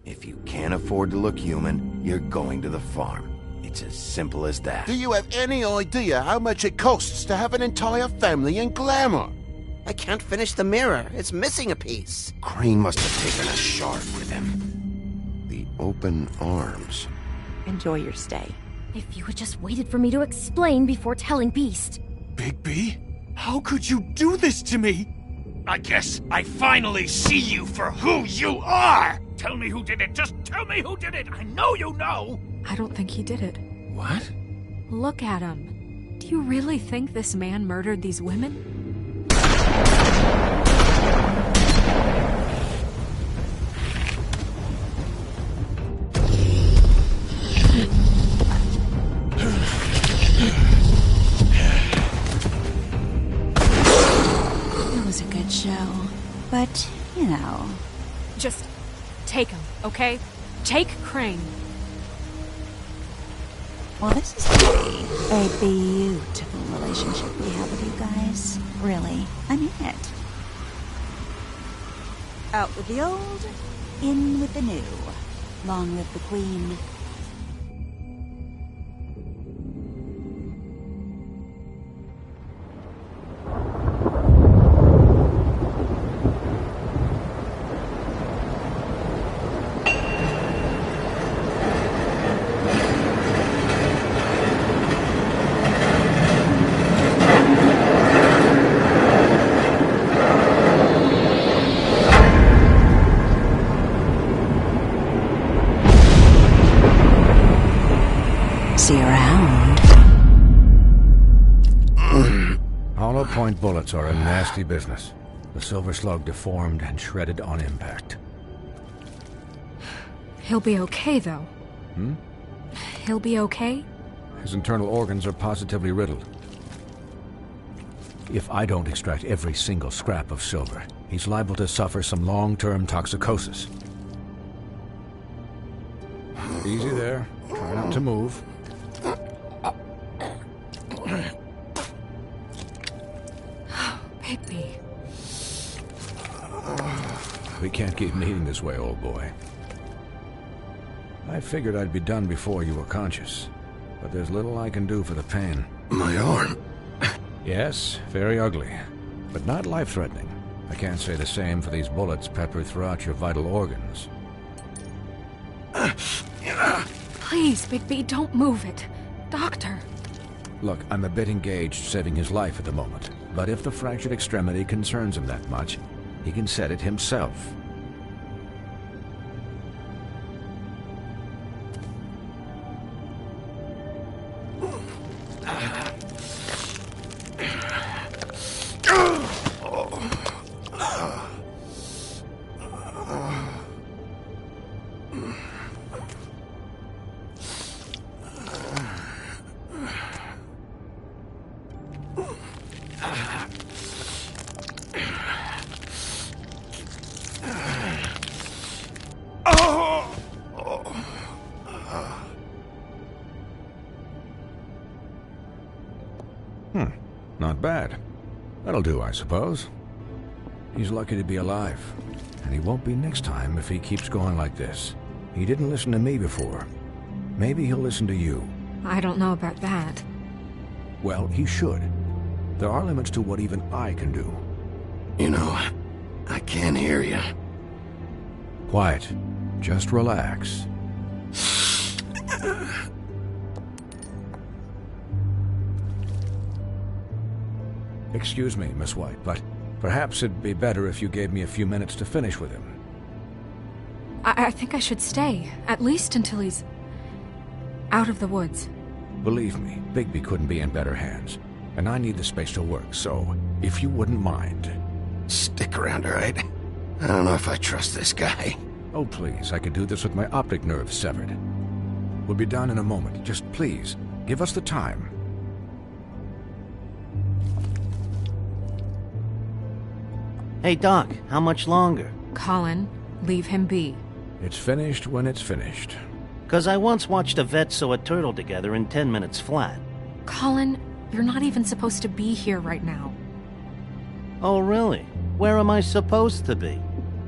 If you can't afford to look human, you're going to the farm. It's as simple as that. Do you have any idea how much it costs to have an entire family in Glamour? I can't finish the mirror. It's missing a piece. Crane must have taken a shard with him. The open arms. Enjoy your stay. If you had just waited for me to explain before telling Beast. Bigby? How could you do this to me? I guess I finally see you for who you are! Tell me who did it! Just tell me who did it! I know you know! I don't think he did it. What? Look at him. Do you really think this man murdered these women? It was a good show, but, you know... Just take him, okay? Take Crane. Well, this is a beautiful relationship we have with you guys. Really, I mean it. Out with the old, in with the new. Long live the Queen. See you around. Hollow point bullets are a nasty business. The Silver Slug deformed and shredded on impact. He'll be okay, though. He'll be okay? His internal organs are positively riddled. If I don't extract every single scrap of silver, he's liable to suffer some long-term toxicosis. Easy there. Try not to move. Bigby. We can't keep meeting this way, old boy. I figured I'd be done before you were conscious, but there's little I can do for the pain. My arm. Yes, very ugly, but not life-threatening. I can't say the same for these bullets peppered throughout your vital organs. Please, Bigby, don't move it. Doctor. Look, I'm a bit engaged saving his life at the moment, but if the fractured extremity concerns him that much, he can set it himself. Not bad. That'll do, I suppose. He's lucky to be alive, and he won't be next time if he keeps going like this. He didn't listen to me before. Maybe he'll listen to you. I don't know about that. Well, he should. There are limits to what even I can do. You know, I can't hear you. Quiet. Just relax. Excuse me, Miss White, but perhaps it'd be better if you gave me a few minutes to finish with him. I think I should stay, at least until he's out of the woods. Believe me, Bigby couldn't be in better hands, and I need the space to work, so if you wouldn't mind. Stick around, all right? I don't know if I trust this guy. Oh, please, I could do this with my optic nerve severed. We'll be done in a moment. Just please, give us the time. Hey, Doc, how much longer? Colin, leave him be. It's finished when it's finished. 'Cause I once watched a vet sew a turtle together in 10 minutes flat. Colin, you're not even supposed to be here right now. Oh, really? Where am I supposed to be?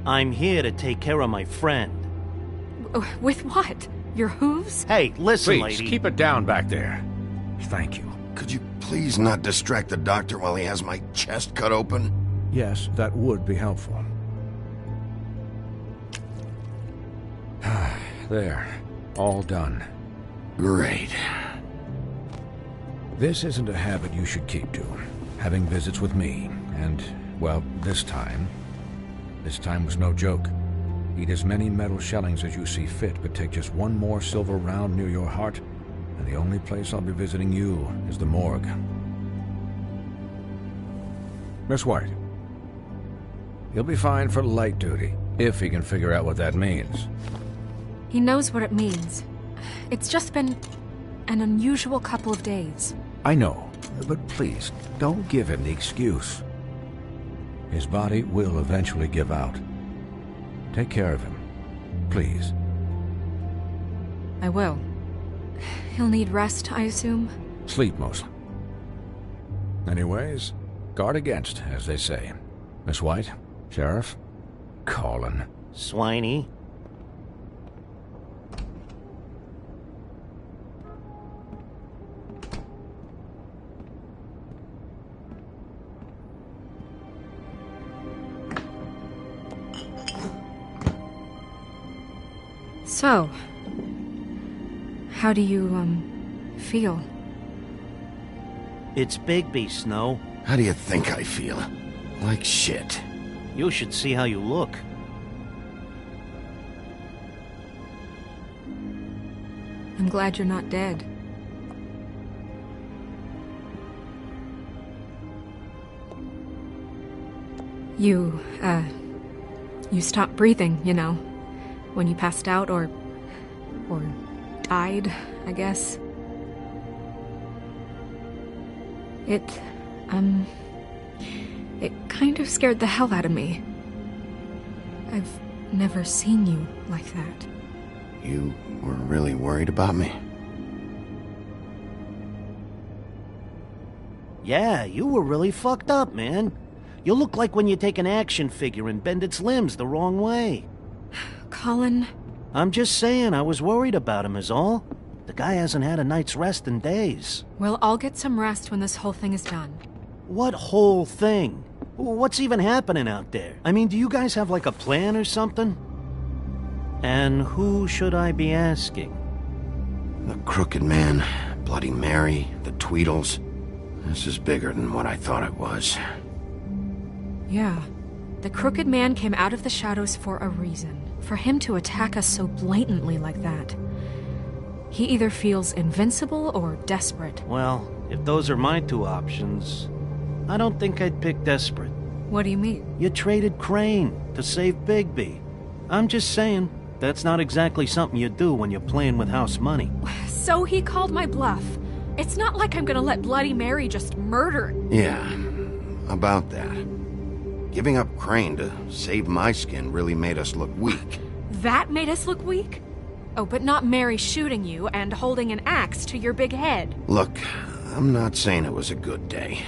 I'm here to take care of my friend. With what? Your hooves? Hey, listen, Please, lady. keep it down back there. Thank you. Could you please not distract the doctor while he has my chest cut open? Yes, that would be helpful. There. All done. Great. This isn't a habit you should keep to. Having visits with me. And, well, this time was no joke. Eat as many metal shellings as you see fit, but take just one more silver round near your heart, and the only place I'll be visiting you is the morgue. Miss White. He'll be fine for light duty, if he can figure out what that means. He knows what it means. It's just been an unusual couple of days. I know, but please, don't give him the excuse. His body will eventually give out. Take care of him, please. I will. He'll need rest, I assume? Sleep, mostly. Anyways, guard against, as they say. Miss White, Sheriff, Colin. Swiney. So, how do you, feel? It's Bigby, Snow. How do you think I feel? Like shit. You should see how you look. I'm glad you're not dead. You stopped breathing, you know, when you passed out or died, I guess. It kind of scared the hell out of me. I've never seen you like that. You were really worried about me? Yeah, you were really fucked up, man. You look like when you take an action figure and bend its limbs the wrong way. Colin... I'm just saying, I was worried about him is all. The guy hasn't had a night's rest in days. We'll all get some rest when this whole thing is done. What whole thing? What's even happening out there? I mean, do you guys have like a plan or something? And who should I be asking? The Crooked Man, Bloody Mary, the Tweedles. This is bigger than what I thought it was. Yeah. The Crooked Man came out of the shadows for a reason. For him to attack us so blatantly like that. He either feels invincible or desperate. Well, if those are my two options, I don't think I'd pick desperate. What do you mean? You traded Crane to save Bigby. I'm just saying, that's not exactly something you do when you're playing with house money. So he called my bluff. It's not like I'm gonna let Bloody Mary just murder... Yeah, about that. Giving up Crane to save my skin really made us look weak. That made us look weak? Oh, but not Mary shooting you and holding an axe to your big head. Look, I'm not saying it was a good day.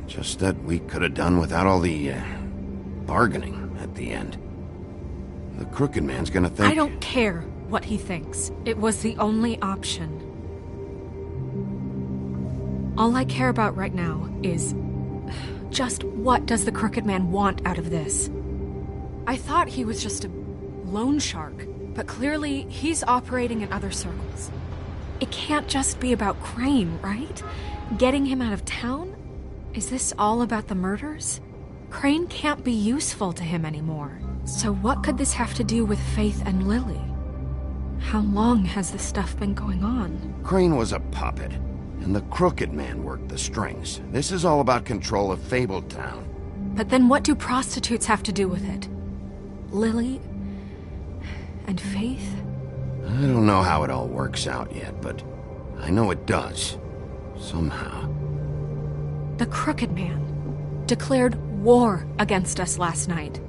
Just that we could have done without all the, bargaining at the end. The Crooked Man's gonna think... I don't care what he thinks. It was the only option. All I care about right now is... just what does the Crooked Man want out of this? I thought he was just a loan shark, but clearly he's operating in other circles. It can't just be about Crane, right? Getting him out of town? Is this all about the murders? Crane can't be useful to him anymore. So what could this have to do with Faith and Lily? How long has this stuff been going on? Crane was a puppet, and the Crooked Man worked the strings. This is all about control of Fabletown. But then what do prostitutes have to do with it? Lily? and faith? I don't know how it all works out yet, but I know it does. Somehow. The Crooked Man declared war against us last night.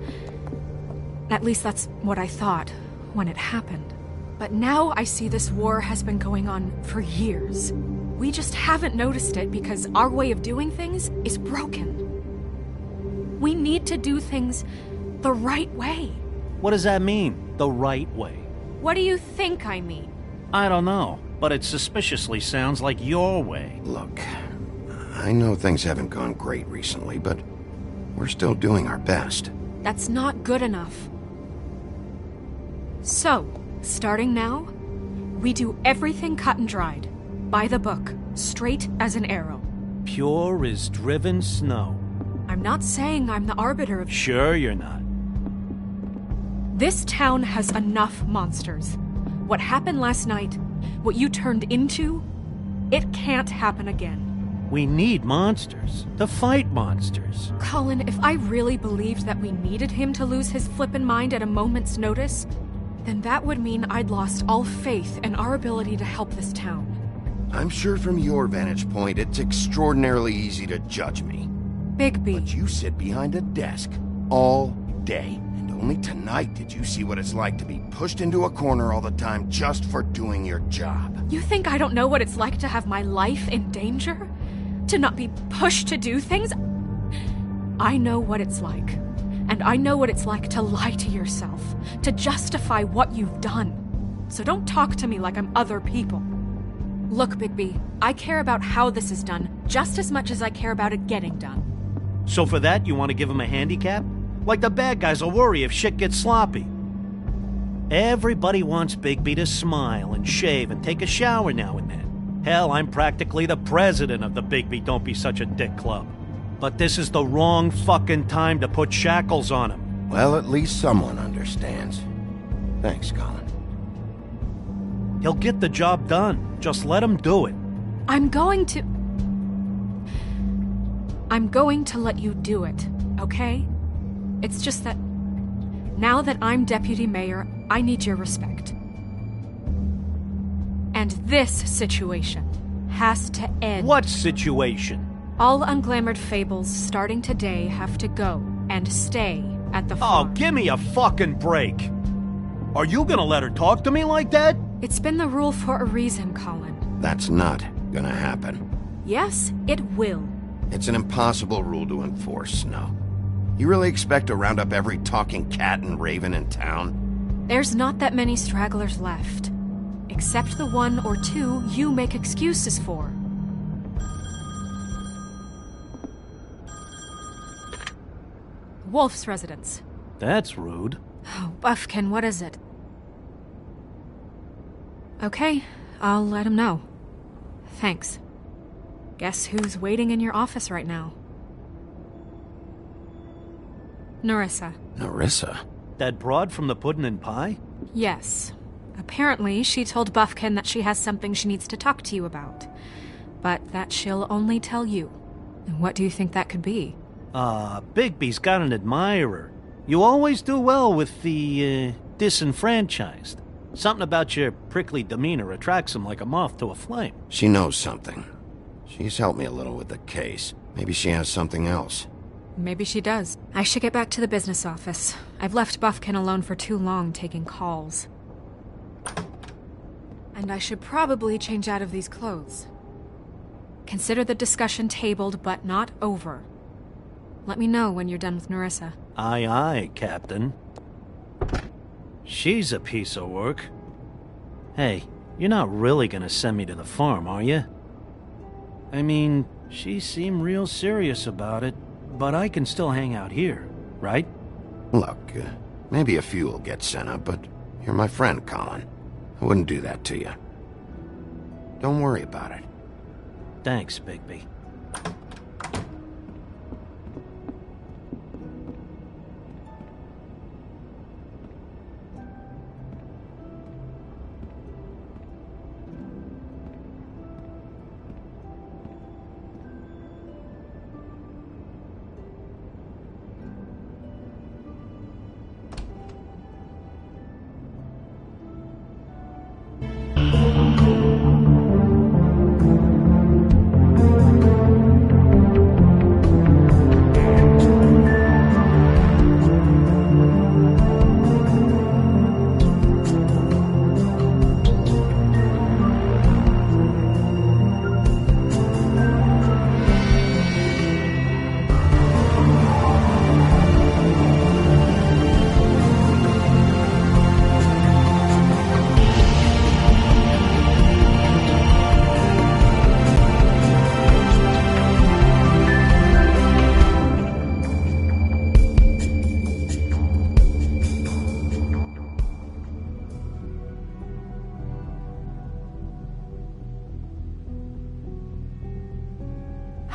At least that's what I thought when it happened. But now I see this war has been going on for years. We just haven't noticed it because our way of doing things is broken. We need to do things the right way. What does that mean, the right way? What do you think I mean? I don't know, but it suspiciously sounds like your way. Look, I know things haven't gone great recently, but we're still doing our best. That's not good enough. So, starting now, we do everything cut and dried, by the book, straight as an arrow. Pure as driven snow. I'm not saying I'm the arbiter of... Sure you're not. This town has enough monsters. What happened last night, what you turned into, it can't happen again. We need monsters. To fight monsters. Colin, if I really believed that we needed him to lose his flippin' mind at a moment's notice, then that would mean I'd lost all faith in our ability to help this town. I'm sure from your vantage point, it's extraordinarily easy to judge me. Bigby. But you sit behind a desk all day, and only tonight did you see what it's like to be pushed into a corner all the time just for doing your job. You think I don't know what it's like to have my life in danger? To not be pushed to do things? I know what it's like. And I know what it's like to lie to yourself, to justify what you've done. So don't talk to me like I'm other people. Look, Bigby, I care about how this is done just as much as I care about it getting done. So for that, you want to give him a handicap? Like the bad guys will worry if shit gets sloppy. Everybody wants Bigby to smile and shave and take a shower now and then. Hell, I'm practically the president of the Bigby Don't Be Such a Dick Club. But this is the wrong fucking time to put shackles on him. Well, at least someone understands. Thanks, Colin. He'll get the job done. Just let him do it. I'm going to let you do it, okay? It's just that now that I'm deputy mayor, I need your respect. And this situation has to end. What situation? All unglamored fables starting today have to go and stay at the farm. Oh, give me a fucking break. Are you gonna let her talk to me like that? It's been the rule for a reason, Colin. That's not gonna happen. Yes, it will. It's an impossible rule to enforce, Snow. You really expect to round up every talking cat and raven in town? There's not that many stragglers left. Except the one or two you make excuses for. Wolf's residence. That's rude. Oh, Buffkin, what is it? Okay, I'll let him know. Thanks. Guess who's waiting in your office right now? Nerissa. Nerissa? That broad from the Puddin' and Pie? Yes. Apparently, she told Buffkin that she has something she needs to talk to you about. But that she'll only tell you. And what do you think that could be? Bigby's got an admirer. You always do well with the, disenfranchised. Something about your prickly demeanor attracts him like a moth to a flame. She knows something. She's helped me a little with the case. Maybe she has something else. Maybe she does. I should get back to the business office. I've left Buffkin alone for too long taking calls. And I should probably change out of these clothes. Consider the discussion tabled, but not over. Let me know when you're done with Nerissa. Aye, aye, Captain. She's a piece of work. Hey, you're not really gonna send me to the farm, are you? I mean, she seemed real serious about it, but I can still hang out here, right? Look, maybe a few will get sent up, but you're my friend, Colin. I wouldn't do that to you. Don't worry about it. Thanks, Bigby.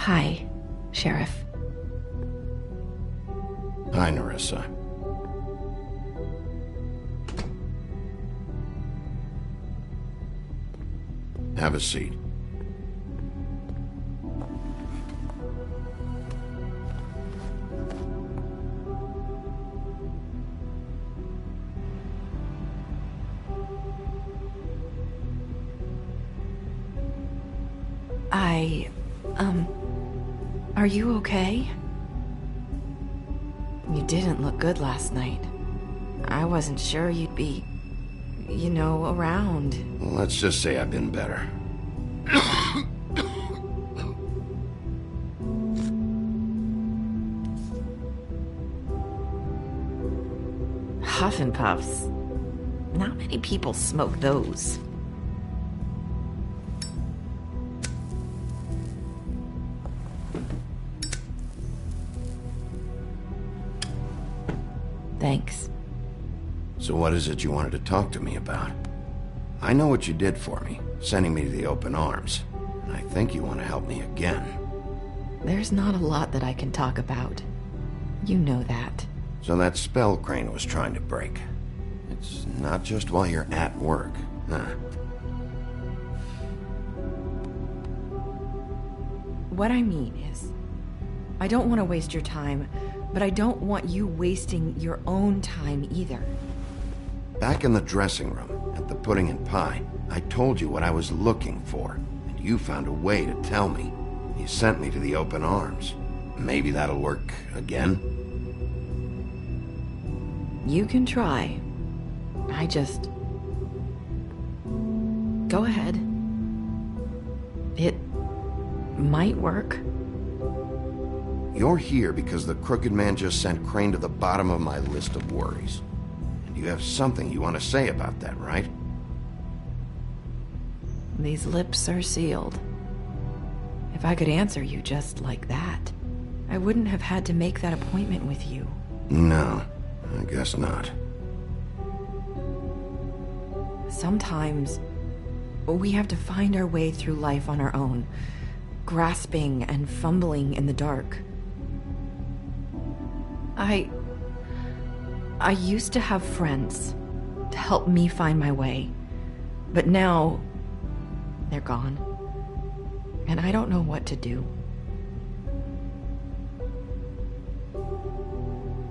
Hi, Sheriff. Hi, Nerissa. Have a seat. Are you okay? You didn't look good last night. I wasn't sure you'd be, around. Well, let's just say I've been better. Huff and Puffs. Not many people smoke those. Thanks. So what is it you wanted to talk to me about? I know what you did for me, sending me to the Open Arms. And I think you want to help me again. There's not a lot that I can talk about. You know that. So that spell Crane was trying to break. It's not just while you're at work, huh? What I mean is, I don't want to waste your time, but I don't want you wasting your own time either. Back in the dressing room, at the Pudding and Pie, I told you what I was looking for, and you found a way to tell me. You sent me to the Open Arms. Maybe that'll work again? You can try. Go ahead. It might work. You're here because the Crooked Man just sent Crane to the bottom of my list of worries. And you have something you want to say about that, right? These lips are sealed. If I could answer you just like that, I wouldn't have had to make that appointment with you. No, I guess not. Sometimes, we have to find our way through life on our own, grasping and fumbling in the dark. I used to have friends to help me find my way, but now they're gone, and I don't know what to do.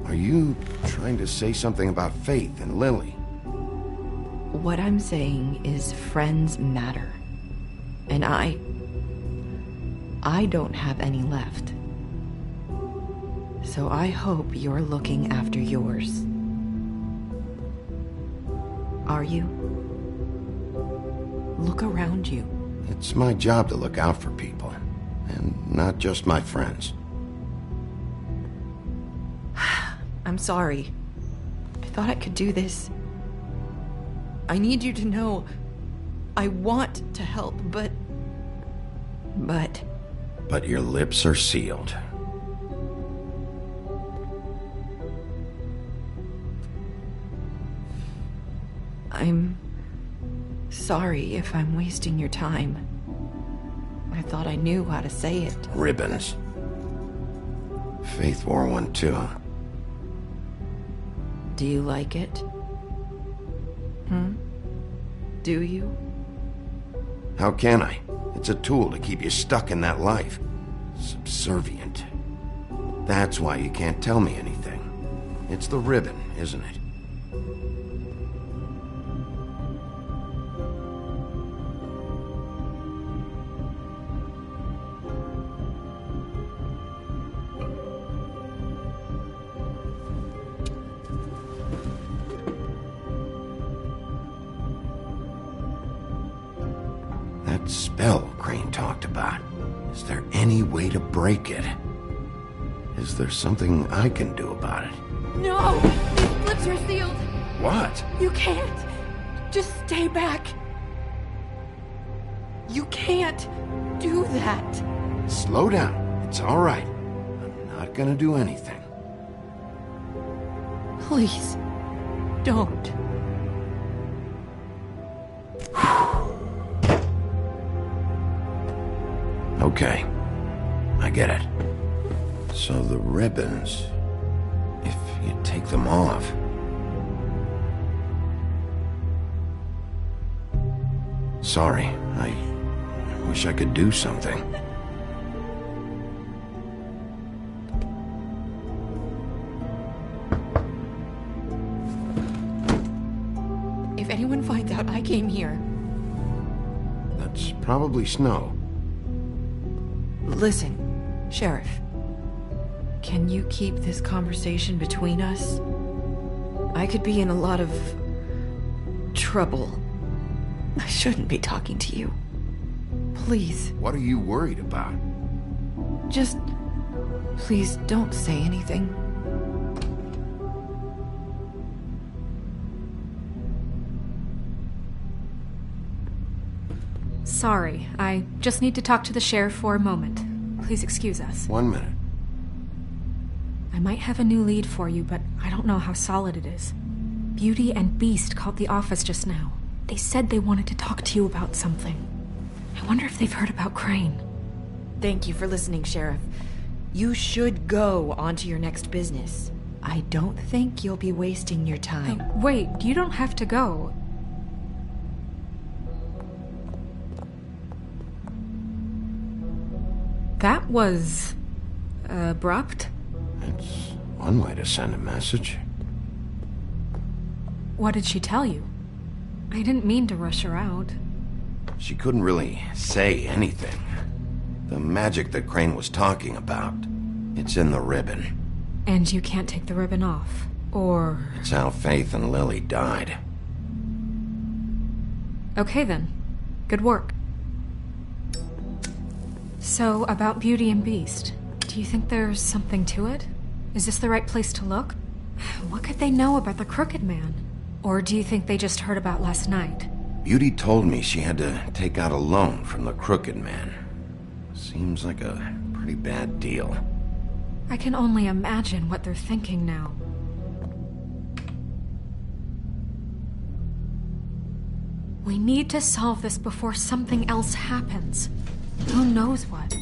Are you trying to say something about Faith and Lily? What I'm saying is friends matter, and I don't have any left. So I hope you're looking after yours. Are you? Look around you. It's my job to look out for people, and not just my friends. I'm sorry. I thought I could do this. I need you to know I want to help, but... But your lips are sealed. I'm sorry if I'm wasting your time. I thought I knew how to say it. Ribbons. Faith wore one too. Do you like it? Do you? How can I? It's a tool to keep you stuck in that life. Subservient. That's why you can't tell me anything. It's the ribbon, isn't it? That spell Crane talked about. Is there any way to break it? Is there something I can do about it? No! These lips are sealed! What? You can't! Just stay back! You can't do that! Slow down. It's all right. I'm not gonna do anything. Please, don't. Okay. I get it. So the ribbons, if you take them off... Sorry, I wish I could do something. If anyone finds out I came here... That's probably Snow. Listen, Sheriff. Can you keep this conversation between us? I could be in a lot of... trouble. I shouldn't be talking to you. Please. What are you worried about? Just... please don't say anything. Sorry, I just need to talk to the sheriff for a moment. Please excuse us. 1 minute. I might have a new lead for you, but I don't know how solid it is. Beauty and Beast called the office just now. They said they wanted to talk to you about something. I wonder if they've heard about Crane. Thank you for listening, Sheriff. You should go on to your next business. I don't think you'll be wasting your time. Wait, you don't have to go. That was... abrupt? It's one way to send a message. What did she tell you? I didn't mean to rush her out. She couldn't really say anything. The magic that Crane was talking about, it's in the ribbon. And you can't take the ribbon off, or... It's how Faith and Lily died. Okay then. Good work. So, about Beauty and Beast, do you think there's something to it? Is this the right place to look? What could they know about the Crooked Man? Or do you think they just heard about last night? Beauty told me she had to take out a loan from the Crooked Man. Seems like a pretty bad deal. I can only imagine what they're thinking now. We need to solve this before something else happens. Who knows what?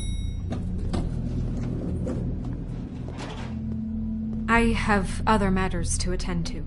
I have other matters to attend to.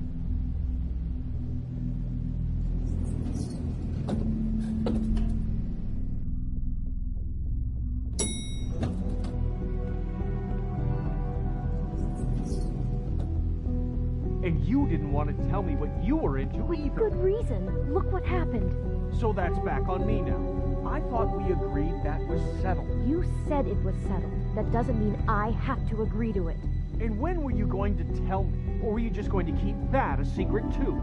And you didn't want to tell me what you were into either. Good reason. Look what happened. So that's back on me now. I thought we agreed that was settled. You said it was settled. That doesn't mean I have to agree to it. And when were you going to tell me? Or were you just going to keep that a secret too?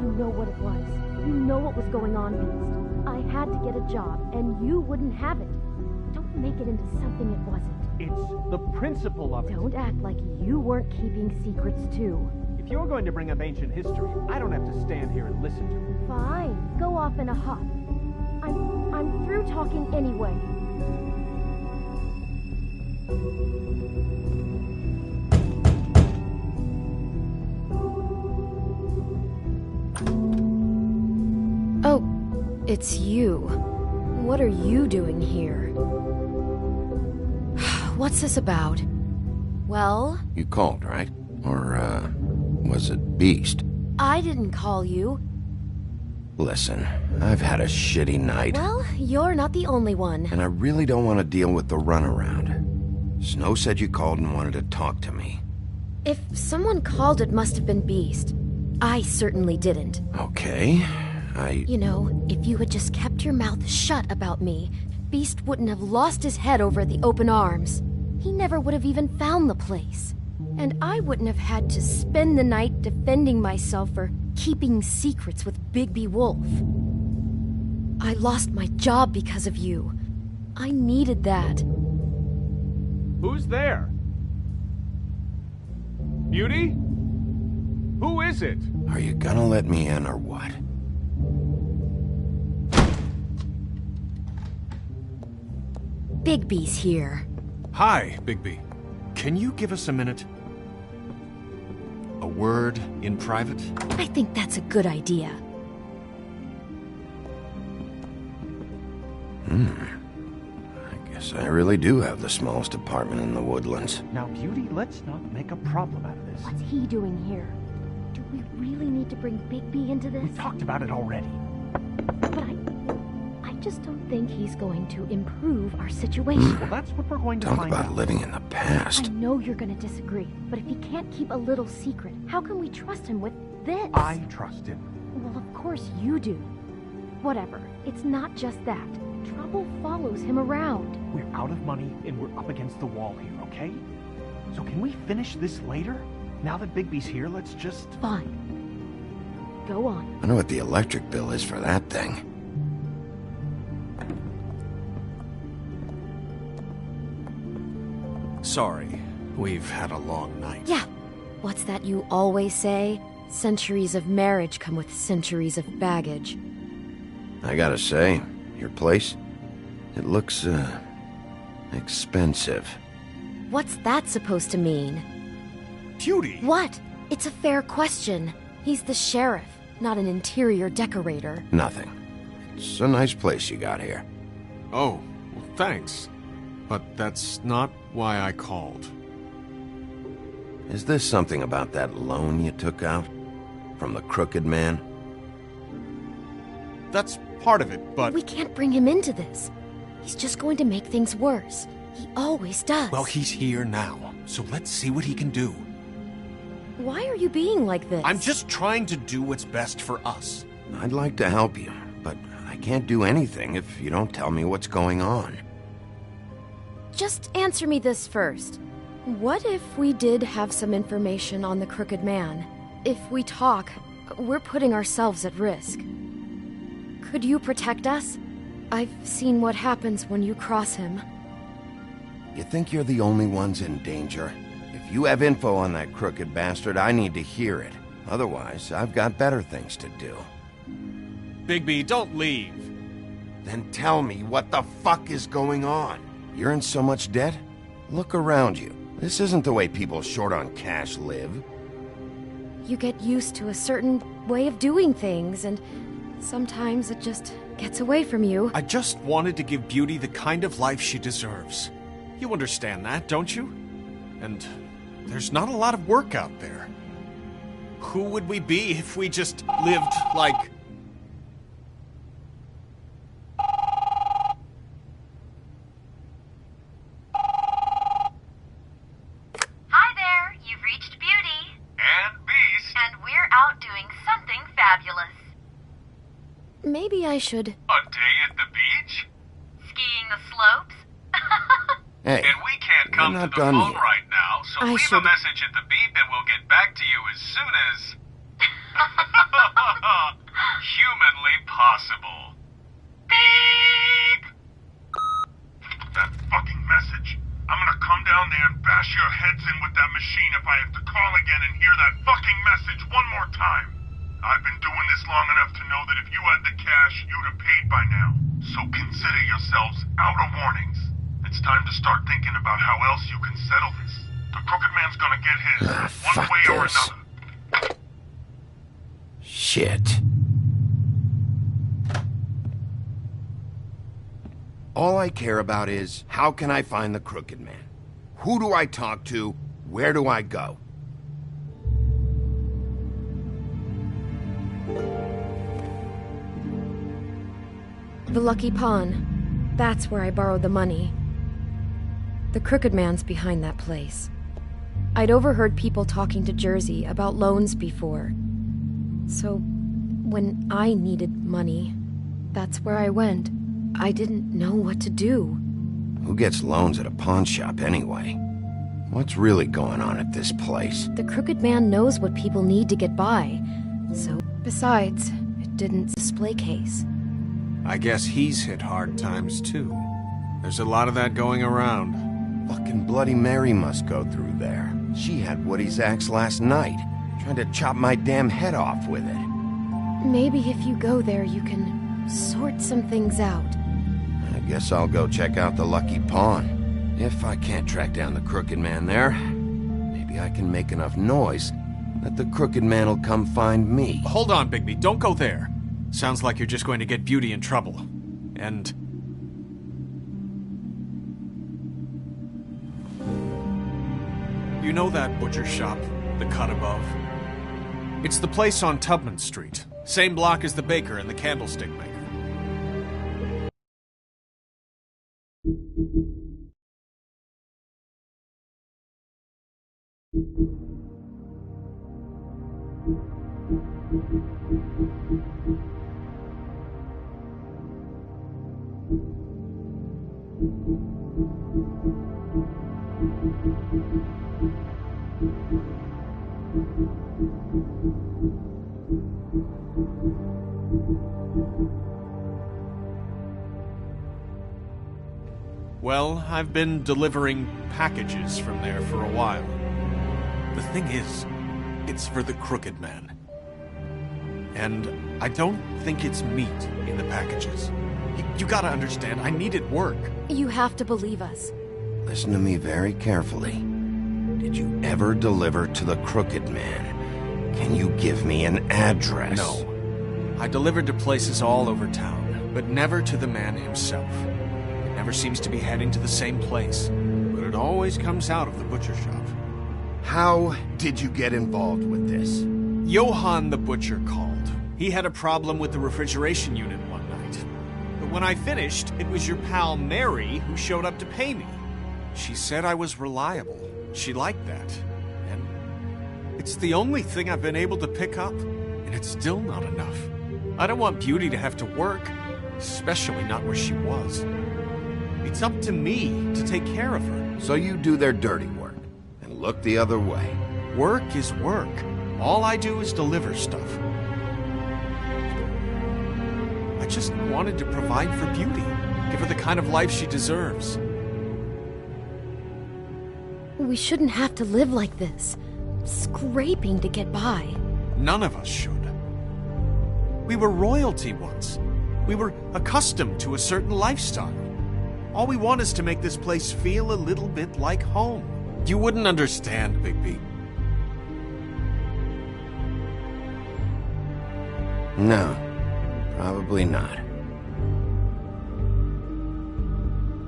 You know what it was. You know what was going on, Beast. I had to get a job, and you wouldn't have it. Don't make it into something it wasn't. It's the principle of it. Don't act like you weren't keeping secrets too. If you're going to bring up ancient history, I don't have to stand here and listen to it. Fine. Go off in a huff. I'm through talking anyway. Oh, it's you. What are you doing here? What's this about? Well? You called, right? Or, was it Beast? I didn't call you. Listen, I've had a shitty night. Well, you're not the only one. And I really don't want to deal with the runaround. Snow said you called and wanted to talk to me. If someone called, it must have been Beast. I certainly didn't. Okay, You know, if you had just kept your mouth shut about me, Beast wouldn't have lost his head over at the Open Arms. He never would have even found the place. And I wouldn't have had to spend the night defending myself for keeping secrets with Bigby Wolf. I lost my job because of you. I needed that. Who's there? Beauty? Who is it? Are you gonna let me in or what? Bigby's here. Hi, Bigby. Can you give us a minute? A word in private? I think that's a good idea. I Guess I really do have the smallest apartment in the Woodlands. Now, Beauty, let's not make a problem out of this. What's he doing here? Do we really need to bring Bigby into this? We talked about it already. But I just don't think he's going to improve our situation. Well, that's what we're going to Talk find about out. living in the past. I know you're going to disagree, but if he can't keep a little secret, how can we trust him with this? I trust him. Well, of course you do. Whatever. It's not just that. Trouble follows him around. We're out of money and we're up against the wall here, okay? So can we finish this later? Now that Bigby's here, let's just... Fine. Go on. I wonder what the electric bill is for that thing. Sorry, we've had a long night. Yeah. What's that you always say? Centuries of marriage come with centuries of baggage. I gotta say, your place, it looks, expensive. What's that supposed to mean? Beauty! What? It's a fair question. He's the sheriff, not an interior decorator. Nothing. It's a nice place you got here. Oh, well, thanks. But that's not why I called. Is this something about that loan you took out? From the Crooked Man? That's part of it, but... We can't bring him into this. He's just going to make things worse. He always does. Well, he's here now, so let's see what he can do. Why are you being like this? I'm just trying to do what's best for us. I'd like to help you, but I can't do anything if you don't tell me what's going on. Just answer me this first. What if we did have some information on the Crooked Man? If we talk, we're putting ourselves at risk. Could you protect us? I've seen what happens when you cross him. You think you're the only ones in danger? If you have info on that crooked bastard, I need to hear it. Otherwise, I've got better things to do. Bigby, don't leave. Then tell me what the fuck is going on? You're in so much debt? Look around you. This isn't the way people short on cash live. You get used to a certain way of doing things, and sometimes it just gets away from you. I just wanted to give Beauty the kind of life she deserves. You understand that, don't you? And there's not a lot of work out there. Who would we be if we just lived like... Hi there, you've reached Beauty. And Beast. And we're out doing something fabulous. Maybe I should... A day at the beach? Skiing the slopes? Hey, and we can't come to not the done phone yet. right now, so leave a message at the beep and we'll get back to you as soon as... humanly possible. Beep! That fucking message. I'm gonna come down there and bash your heads in with that machine if I have to call again and hear that fucking message one more time. I've been doing this long enough to know that if you had the cash, you'd have paid by now. So consider yourselves out of warnings. It's time to start thinking about how else you can settle this. The Crooked Man's gonna get his, one fuck way or this. another. Shit. All I care about is, how can I find the Crooked Man? Who do I talk to? Where do I go? The Lucky Pawn. That's where I borrowed the money. The Crooked Man's behind that place. I'd overheard people talking to Jersey about loans before. So, when I needed money, that's where I went. I didn't know what to do. Who gets loans at a pawn shop anyway? What's really going on at this place? The Crooked Man knows what people need to get by. So, besides, it didn't display case. I guess he's hit hard times, too. There's a lot of that going around. Fucking Bloody Mary must go through there. She had Woody's axe last night, trying to chop my damn head off with it. Maybe if you go there, you can sort some things out. I guess I'll go check out the Lucky Pawn. If I can't track down the Crooked Man there, maybe I can make enough noise that the Crooked Man will come find me. Hold on, Bigby. Don't go there. Sounds like you're just going to get Beauty in trouble. And... You know that butcher shop, the cut above? It's the place on Tubman Street. Same block as the baker and the candlestick maker. Well, I've been delivering packages from there for a while. The thing is, it's for the Crooked Man. And I don't think it's meat in the packages. You gotta understand, I needed work. You have to believe us. Listen to me very carefully. Did you ever deliver to the Crooked Man? Can you give me an address? No. I delivered to places all over town, but never to the man himself. It never seems to be heading to the same place, but it always comes out of the butcher shop. How did you get involved with this? Johann the butcher called. He had a problem with the refrigeration unit one night. But when I finished, it was your pal Mary who showed up to pay me. She said I was reliable. She liked that. And it's the only thing I've been able to pick up, and it's still not enough. I don't want Beauty to have to work, especially not where she was. It's up to me to take care of her. So you do their dirty work, and look the other way. Work is work. All I do is deliver stuff. I just wanted to provide for Beauty, give her the kind of life she deserves. We shouldn't have to live like this, scraping to get by. None of us should. We were royalty once. We were accustomed to a certain lifestyle. All we want is to make this place feel a little bit like home. You wouldn't understand, Bigby. No, probably not.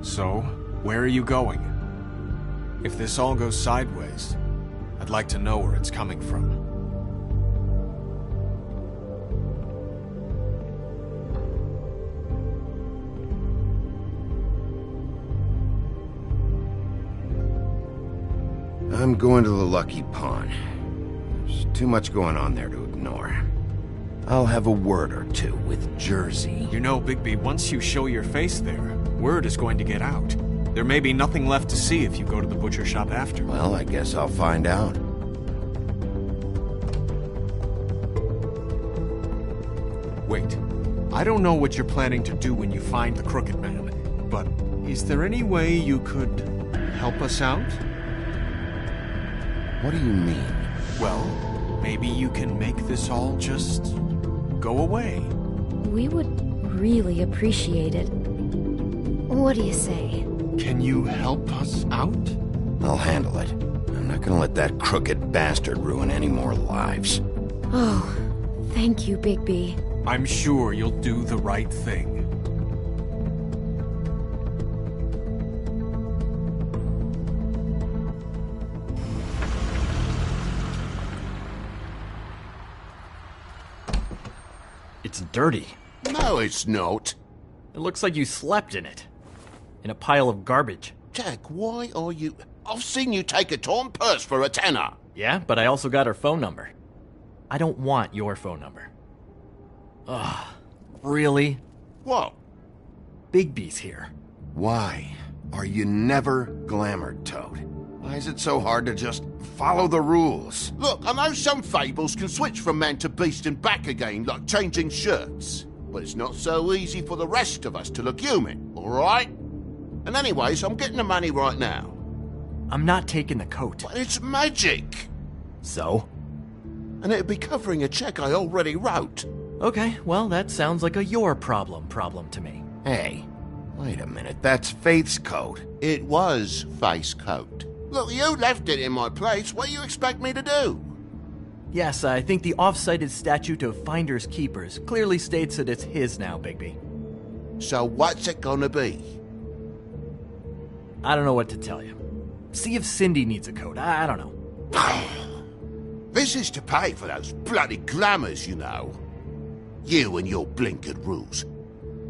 So, where are you going? If this all goes sideways, I'd like to know where it's coming from. I'm going to the Lucky Pawn. There's too much going on there to ignore. I'll have a word or two with Jersey. You know, Bigby, once you show your face there, word is going to get out. There may be nothing left to see if you go to the butcher shop after. Well, I guess I'll find out. Wait. I don't know what you're planning to do when you find the Crooked Man, but is there any way you could help us out? What do you mean? Well, maybe you can make this all just go away. We would really appreciate it. What do you say? Can you help us out? I'll handle it. I'm not gonna let that crooked bastard ruin any more lives. Oh, thank you, Bigby. I'm sure you'll do the right thing. It's dirty. No, it's not. It looks like you slept in it. In a pile of garbage. Jack, why are you... I've seen you take a torn purse for a tenner. Yeah, but I also got her phone number. I don't want your phone number. Ugh. Really? What? Bigby's here. Why are you never glamored, Toad? Why is it so hard to just follow the rules? Look, I know some fables can switch from man to beast and back again, like changing shirts. But it's not so easy for the rest of us to look human, alright? And anyways, I'm getting the money right now. I'm not taking the coat. But it's magic! So? And it'd be covering a check I already wrote. Okay, well, that sounds like a your problem to me. Hey, wait a minute, that's Faith's coat. It was Faith's coat. Look, you left it in my place. What do you expect me to do? Yes, I think the off-cited statute of Finders Keepers clearly states that it's his now, Bigby. So what's it gonna be? I don't know what to tell you. See if Cindy needs a coat. I don't know. This is to pay for those bloody glamours, you know. You and your blinkered rules.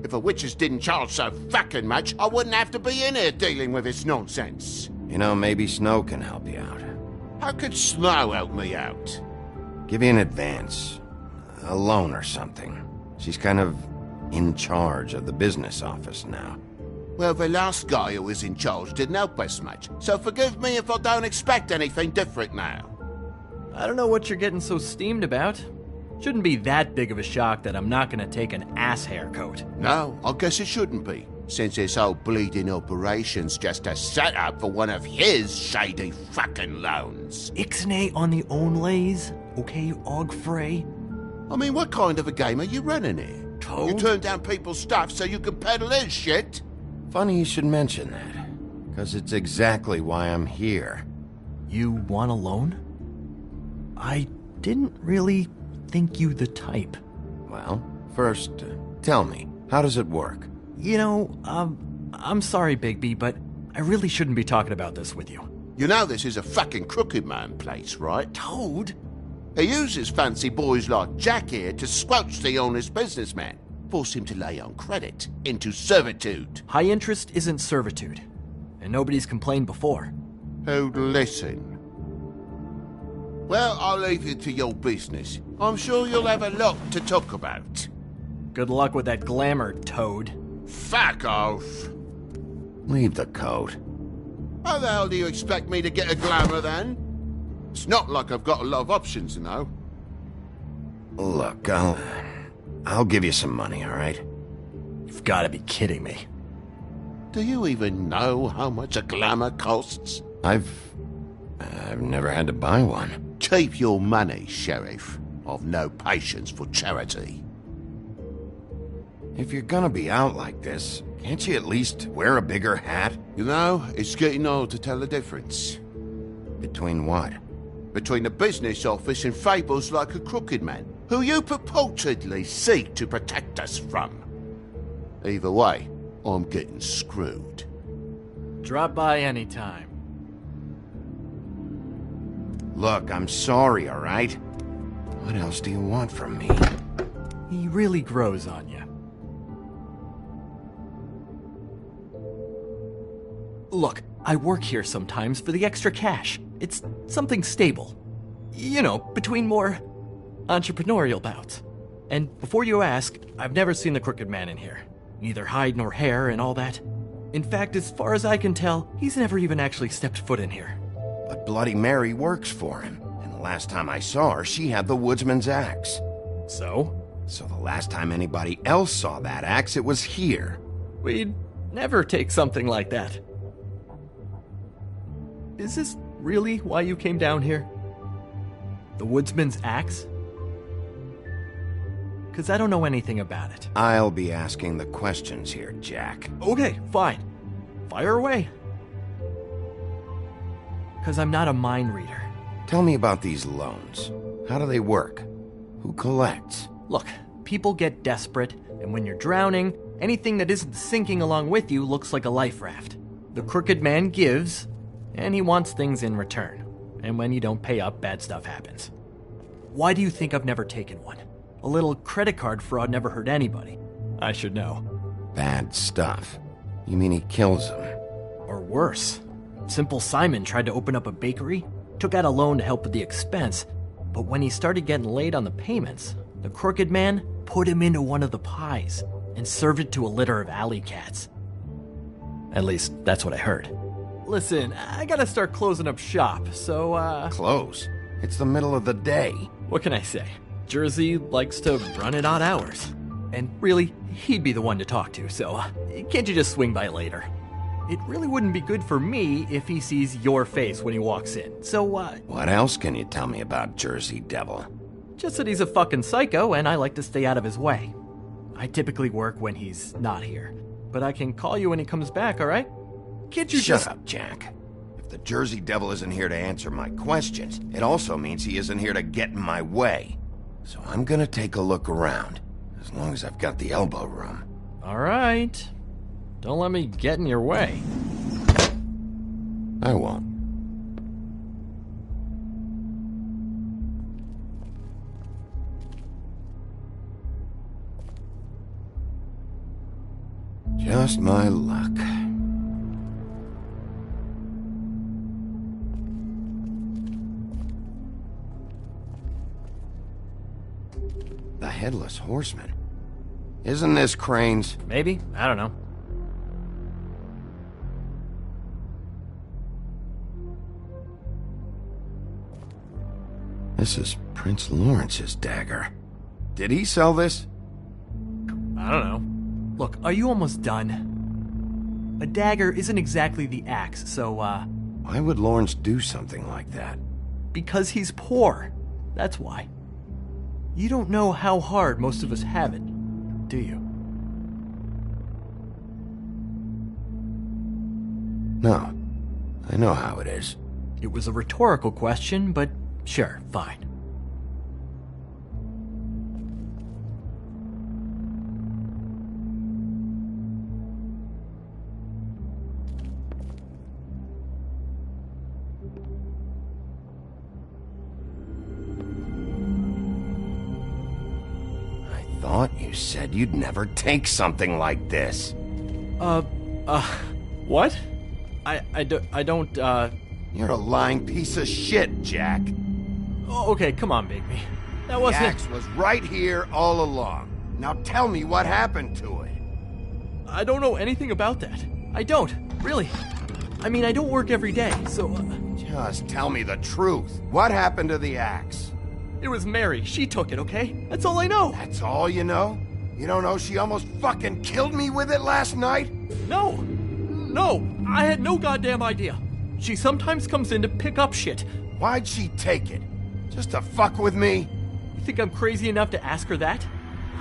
If the witches didn't charge so fucking much, I wouldn't have to be in here dealing with this nonsense. You know, maybe Snow can help you out. How could Snow help me out? Give you an advance. A loan or something. She's kind of in charge of the business office now. Well, the last guy who was in charge didn't help us much, so forgive me if I don't expect anything different now. I don't know what you're getting so steamed about. Shouldn't be that big of a shock that I'm not gonna take an ass haircut. No, I guess it shouldn't be, since this whole bleeding operation's just a setup for one of his shady fucking loans. Ixnay on the onlays, okay, Ogfrey? I mean, what kind of a game are you running here? Toad? You turn down people's stuff so you can peddle his shit? Funny you should mention that, because it's exactly why I'm here. You want a loan? I didn't really think you the type. Well, first, tell me, how does it work? You know, I'm sorry, Bigby, but I really shouldn't be talking about this with you. You know this is a fucking crooked man place, right? Toad? He uses fancy boys like Jack here to squelch the honest businessman. Force him to lay on credit into servitude. High interest isn't servitude, and nobody's complained before. Who'd listen? Well, I'll leave you to your business. I'm sure you'll have a lot to talk about. Good luck with that glamour, Toad. Fuck off! Leave the coat. How the hell do you expect me to get a glamour then? It's not like I've got a lot of options, you know. Look, I'll give you some money, all right? You've got to be kidding me. Do you even know how much a glamour costs? I've never had to buy one. Keep your money, Sheriff. I've no patience for charity. If you're gonna be out like this, can't you at least wear a bigger hat? You know, it's getting old to tell the difference. Between what? Between the business office and fables like a crooked man, who you purportedly seek to protect us from. Either way, I'm getting screwed. Drop by anytime. Look, I'm sorry, all right? What else do you want from me? He really grows on you. Look, I work here sometimes for the extra cash. It's something stable. You know, between more entrepreneurial bouts. And before you ask, I've never seen the crooked man in here. Neither hide nor hair and all that. In fact, as far as I can tell, he's never even actually stepped foot in here. But Bloody Mary works for him. And the last time I saw her, she had the woodsman's axe. So? So the last time anybody else saw that axe, it was here. We'd never take something like that. Is this really why you came down here? The woodsman's axe? Because I don't know anything about it. I'll be asking the questions here, Jack. Okay, fine. Fire away. Because I'm not a mind reader. Tell me about these loans. How do they work? Who collects? Look, people get desperate, and when you're drowning, anything that isn't sinking along with you looks like a life raft. The crooked man gives, and he wants things in return. And when you don't pay up, bad stuff happens. Why do you think I've never taken one? A little credit card fraud never hurt anybody. I should know. Bad stuff? You mean he kills them? Or worse. Simple Simon tried to open up a bakery, took out a loan to help with the expense, but when he started getting late on the payments, the crooked man put him into one of the pies and served it to a litter of alley cats. At least, that's what I heard. Listen, I gotta start closing up shop, so, Close? It's the middle of the day. What can I say? Jersey likes to run at odd hours. And really, he'd be the one to talk to, so can't you just swing by later? It really wouldn't be good for me if he sees your face when he walks in, so, What else can you tell me about Jersey Devil? Just that he's a fucking psycho and I like to stay out of his way. I typically work when he's not here, but I can call you when he comes back, alright? Can't you Shut up, Jack. If the Jersey Devil isn't here to answer my questions, it also means he isn't here to get in my way. So I'm gonna take a look around, as long as I've got the elbow room. Alright. Don't let me get in your way. I won't. Just my luck. The Headless Horseman. Isn't this Crane's? Maybe? I don't know. This is Prince Lawrence's dagger. Did he sell this? I don't know. Look, are you almost done? A dagger isn't exactly the axe, so, Why would Lawrence do something like that? Because he's poor. That's why. You don't know how hard most of us have it, do you? No. I know how it is. It was a rhetorical question, but sure, fine. Thought you said you'd never take something like this. What? I don't, You're a lying piece of shit, Jack. Oh, okay, come on, Bigby. That wasn't... The axe was right here all along. Now tell me what happened to it. I don't know anything about that. I don't, really. I mean, I don't work every day, so... Just tell me the truth. What happened to the axe? It was Mary. She took it, okay? That's all I know. That's all you know? You don't know she almost fucking killed me with it last night? No! No! I had no goddamn idea. She sometimes comes in to pick up shit. Why'd she take it? Just to fuck with me? You think I'm crazy enough to ask her that?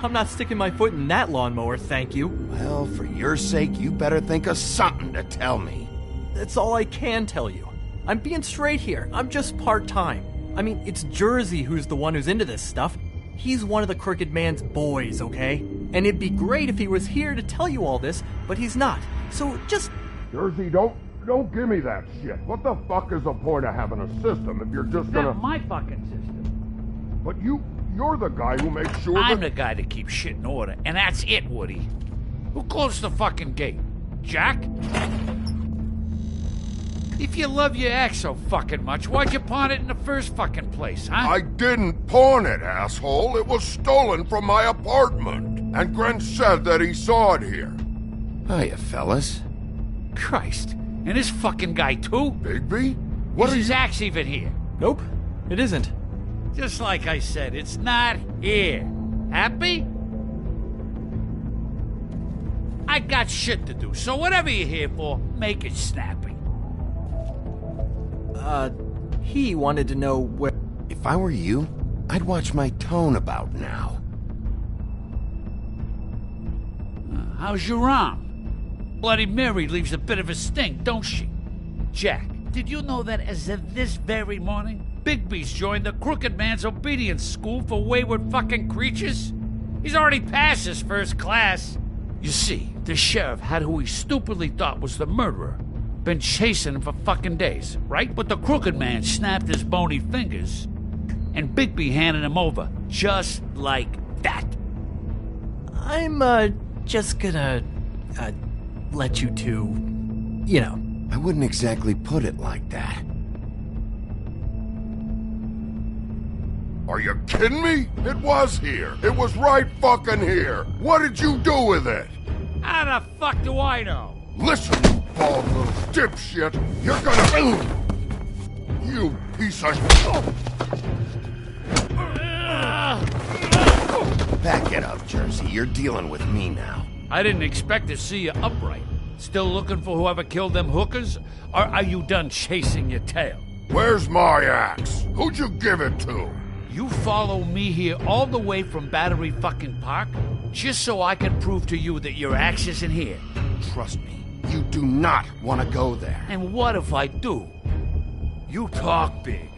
I'm not sticking my foot in that lawnmower, thank you. Well, for your sake, you better think of something to tell me. That's all I can tell you. I'm being straight here. I'm just part-time. I mean, it's Jersey who's the one who's into this stuff. He's one of the Crooked Man's boys, okay? And it'd be great if he was here to tell you all this, but he's not. So just... Jersey, don't give me that shit. What the fuck is the point of having a system if you're just gonna... Not my fucking system. But you're the guy who makes sure I'm the guy that keeps shit in order, and that's it, Woody. Who closed the fucking gate? Jack? If you love your axe so fucking much, why'd you pawn it in the first fucking place, huh? I didn't pawn it, asshole. It was stolen from my apartment. And Gren said that he saw it here. Hiya, fellas. Christ. And this fucking guy, too? Bigby? Is his axe even here? Nope, it isn't. Just like I said, it's not here. Happy? I got shit to do, so whatever you're here for, make it snappy. He wanted to know where... If I were you, I'd watch my tone about now. How's your arm? Bloody Mary leaves a bit of a stink, don't she? Jack, did you know that as of this very morning, Bigby's joined the Crooked Man's obedience school for wayward fucking creatures? He's already passed his first class. You see, the sheriff had who he stupidly thought was the murderer. Been chasing him for fucking days, right? But the Crooked Man snapped his bony fingers, and Bigby handed him over, just like that. I'm, just gonna, let you two, you know. I wouldn't exactly put it like that. Are you kidding me? It was here. It was right fucking here. What did you do with it? How the fuck do I know? Listen, you bald little dipshit. You're gonna... You piece of... Back it up, Jersey. You're dealing with me now. I didn't expect to see you upright. Still looking for whoever killed them hookers? Or are you done chasing your tail? Where's my axe? Who'd you give it to? You follow me here all the way from Battery fucking Park just so I can prove to you that your axe isn't here. Trust me. You do not want to go there. And what if I do? You talk big,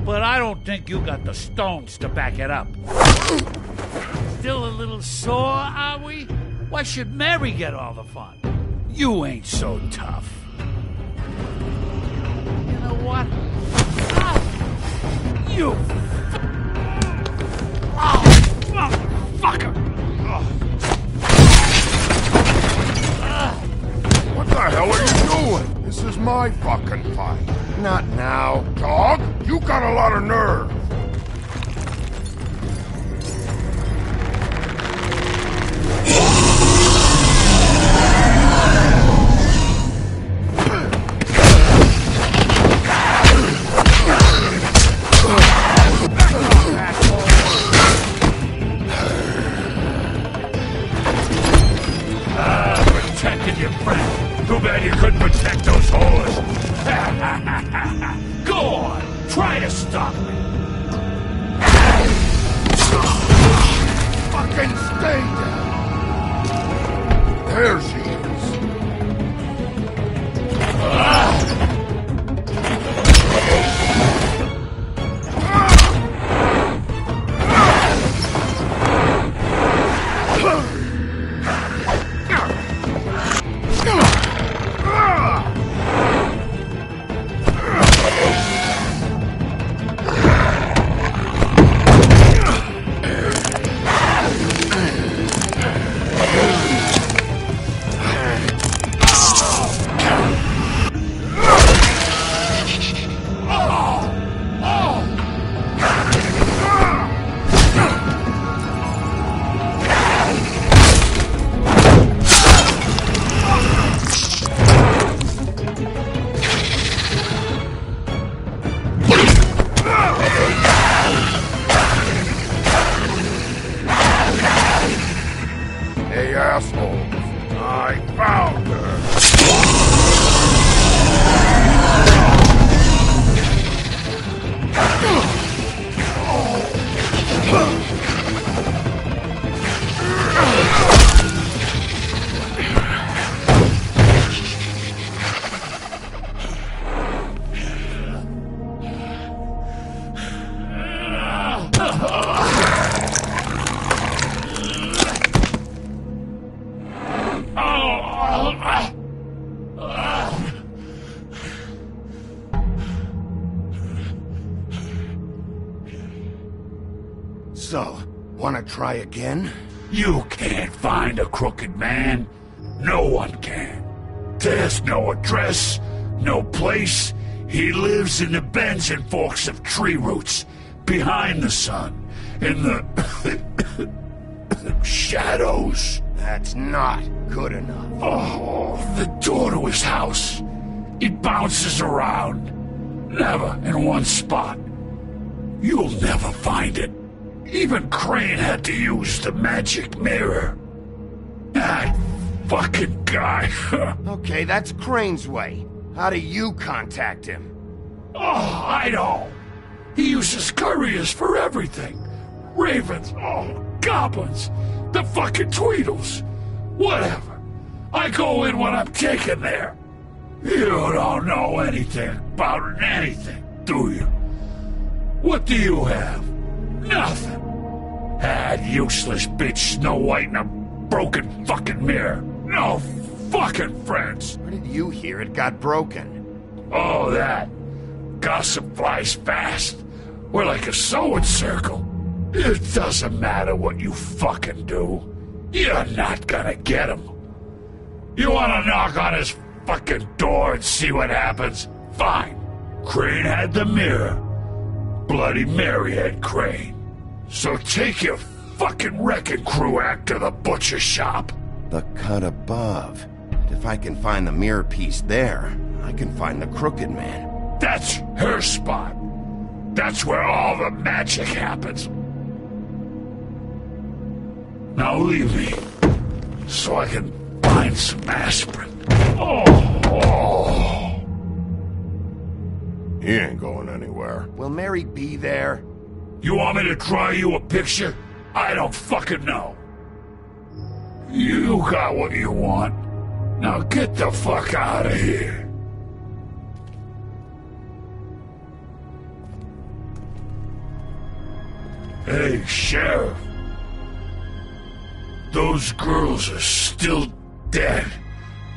but I don't think you got the stones to back it up. Still a little sore, are we? Why should Mary get all the fun? You ain't so tough. You know what? You... Oh, motherfucker! my fucking fight. Not now. Dog, you got a lot of nerve. Protected your friend. Too bad you couldn't protect those whores. Go on, try to stop me. Fucking stay down. There she is. Hey, assholes. I found her. So, wanna try again? You can't find a crooked man. No one can. There's no address, no place. He lives in the bends and forks of tree roots, behind the sun, in the shadows. That's not good enough. Oh, the door to his house. He bounces around, never in one spot. You'll never find it. Even Crane had to use the magic mirror. That fucking guy. Okay, that's Crane's way. How do you contact him? Oh, I know. He uses couriers for everything. Ravens, goblins, the fucking Tweedles. Whatever. I go in when I'm taken there. You don't know anything about anything, do you? What do you have? Nothing. That useless bitch Snow White and a broken fucking mirror. No fucking friends. Where did you hear it got broken? Oh, that. Gossip flies fast. We're like a sewing circle. It doesn't matter what you fucking do. You're not gonna get him. You wanna knock on his fucking door and see what happens? Fine. Crane had the mirror. Bloody Mary had Crane. So take your fucking wrecking crew act to the butcher shop. The cut above. If I can find the mirror piece there, I can find the Crooked Man. That's her spot. That's where all the magic happens. Now leave me, so I can find some aspirin. Oh. He ain't going anywhere. Will Mary be there? You want me to draw you a picture? I don't fucking know. You got what you want. Now get the fuck out of here. Hey, Sheriff. Those girls are still dead.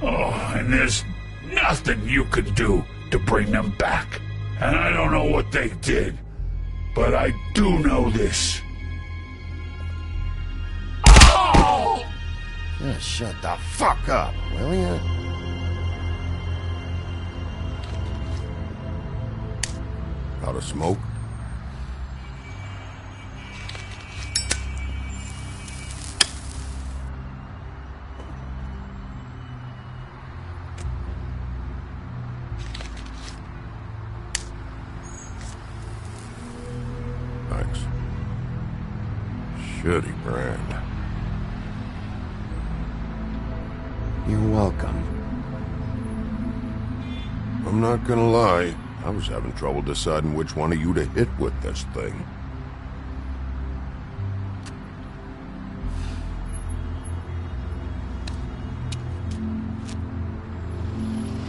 Oh, and there's nothing you can do to bring them back. And I don't know what they did, but I do know this. Oh! Just shut the fuck up, will ya? Got a smoke? Thanks. Shitty brand. You're welcome. I'm not gonna lie, I was having trouble deciding which one of you to hit with this thing.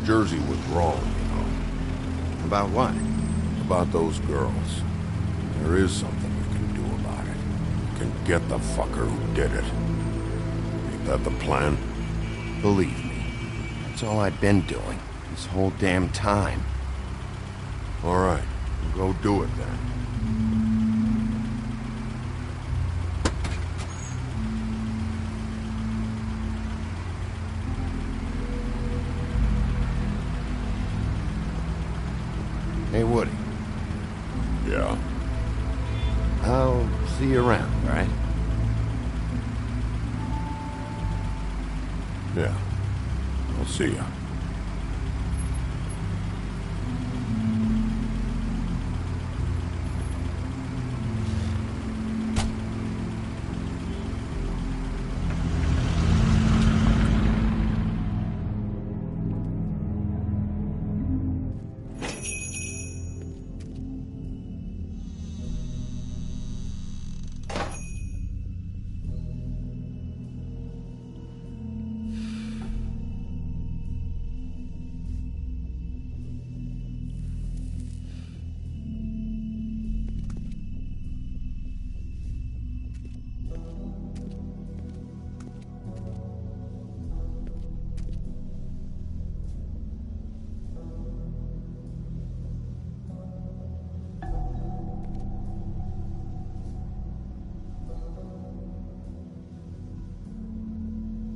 Jersey was wrong, you know. About what? About those girls. There is something you can do about it. You can get the fucker who did it. Ain't that the plan? Believe me, that's all I've been doing this whole damn time. All right, go do it then. Hey, Woody. Yeah? I'll see you around, all right? Yeah. I'll see ya.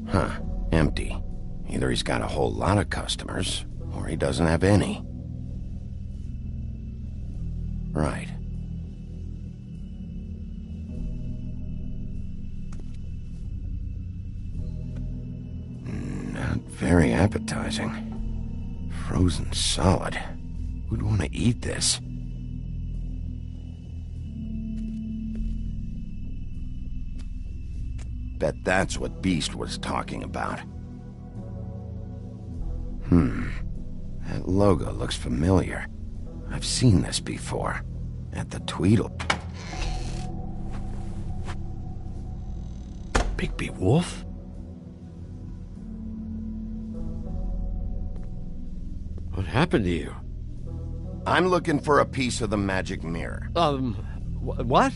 Huh. Empty. Either he's got a whole lot of customers, or he doesn't have any. Right. Not very appetizing. Frozen solid. Who'd want to eat this? Bet that's what Beast was talking about. That logo looks familiar. I've seen this before. At the Tweedle. Bigby Wolf? What happened to you? I'm looking for a piece of the magic mirror. What?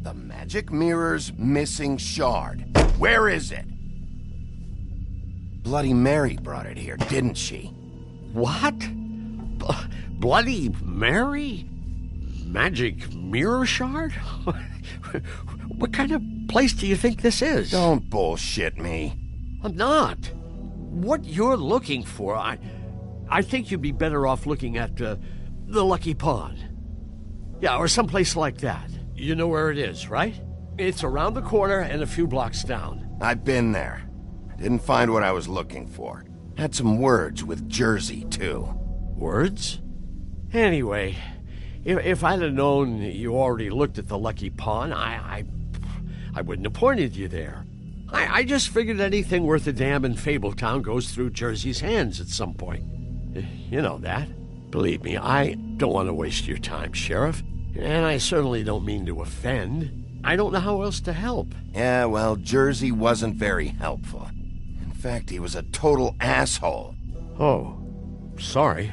The magic mirror's missing shard. Where is it? Bloody Mary brought it here, didn't she? What? Bloody Mary? Magic mirror shard? What kind of place do you think this is? Don't bullshit me. I'm not. What you're looking for, I think you'd be better off looking at the Lucky Pond. Yeah, or someplace like that. You know where it is, right? It's around the corner and a few blocks down. I've been there. Didn't find what I was looking for. Had some words with Jersey, too. Words? Anyway, if I'd have known you already looked at the Lucky Pond, I wouldn't have pointed you there. I just figured anything worth a damn in Fabletown goes through Jersey's hands at some point. You know that. Believe me, I don't want to waste your time, Sheriff. And I certainly don't mean to offend. I don't know how else to help. Yeah, well, Jersey wasn't very helpful. In fact, he was a total asshole. Oh, sorry.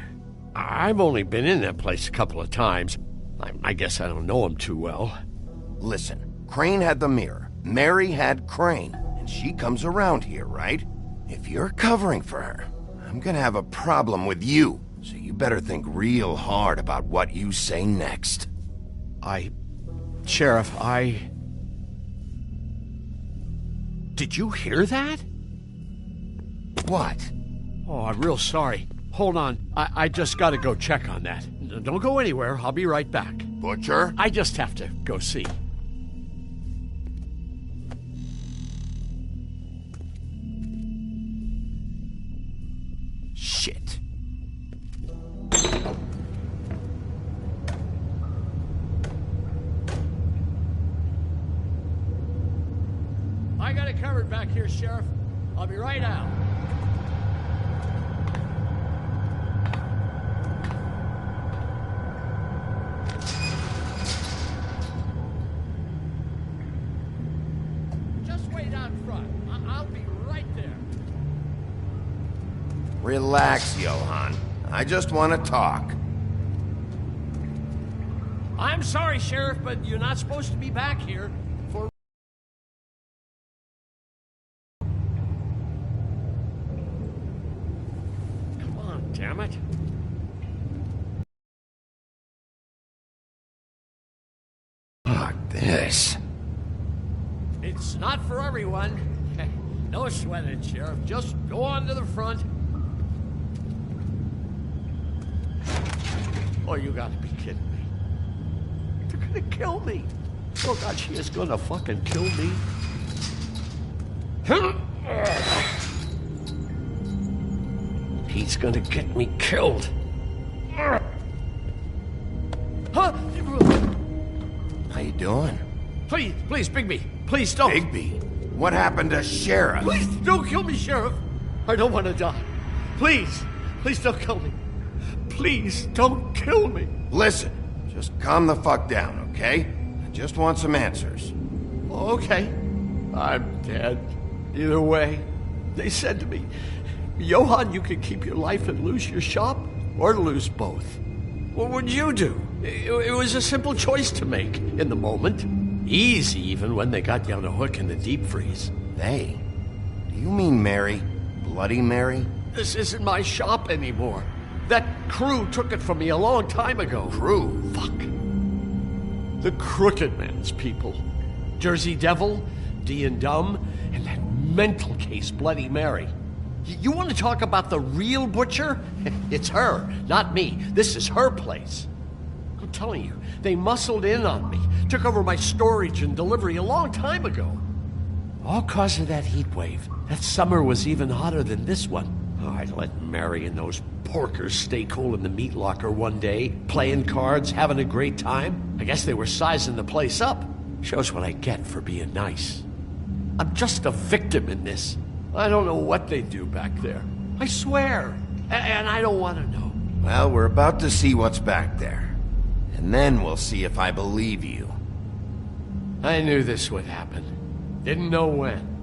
I've only been in that place a couple of times. I guess I don't know him too well. Listen, Crane had the mirror. Mary had Crane. And she comes around here, right? If you're covering for her, I'm gonna have a problem with you. So you better think real hard about what you say next. Sheriff, Did you hear that? What? Oh, I'm real sorry. Hold on. I just gotta go check on that. don't go anywhere. I'll be right back. Butcher? I just have to go see. Shit. I got it covered back here, Sheriff. I'll be right out. Just wait out front. I'll be right there. Relax, Johann. I just want to talk. I'm sorry, Sheriff, but you're not supposed to be back here for... Come on, damn it. Fuck this. It's not for everyone. No sweating, Sheriff. Just go on to the front. Oh, you gotta be kidding me. They're gonna kill me. Oh, God, she is gonna fucking kill me. He's gonna get me killed. Huh? How you doing? Please, Bigby. Please don't. Bigby? What happened to Sheriff? Please don't kill me, Sheriff. I don't want to die. Please don't kill me. Please don't kill me. Listen, just calm the fuck down, okay? I just want some answers. Okay. I'm dead. Either way. They said to me, Johann, you can keep your life and lose your shop, or lose both. What would you do? It was a simple choice to make in the moment. Easy, even when they got you on a hook in the deep freeze. They? Do you mean Mary? Bloody Mary? This isn't my shop anymore. That crew took it from me a long time ago. Crew? Fuck. The Crooked Man's people. Jersey Devil, D and Dumb, and that mental case, Bloody Mary. You want to talk about the real butcher? It's her, not me. This is her place. I'm telling you, they muscled in on me, took over my storage and delivery a long time ago. All cause of that heat wave. That summer was even hotter than this one. Oh, I let Mary and those porkers stay cool in the meat locker one day, playing cards, having a great time. I guess they were sizing the place up. Shows what I get for being nice. I'm just a victim in this. I don't know what they do back there. I swear. And I don't want to know. Well, we're about to see what's back there. And then we'll see if I believe you. I knew this would happen. Didn't know when.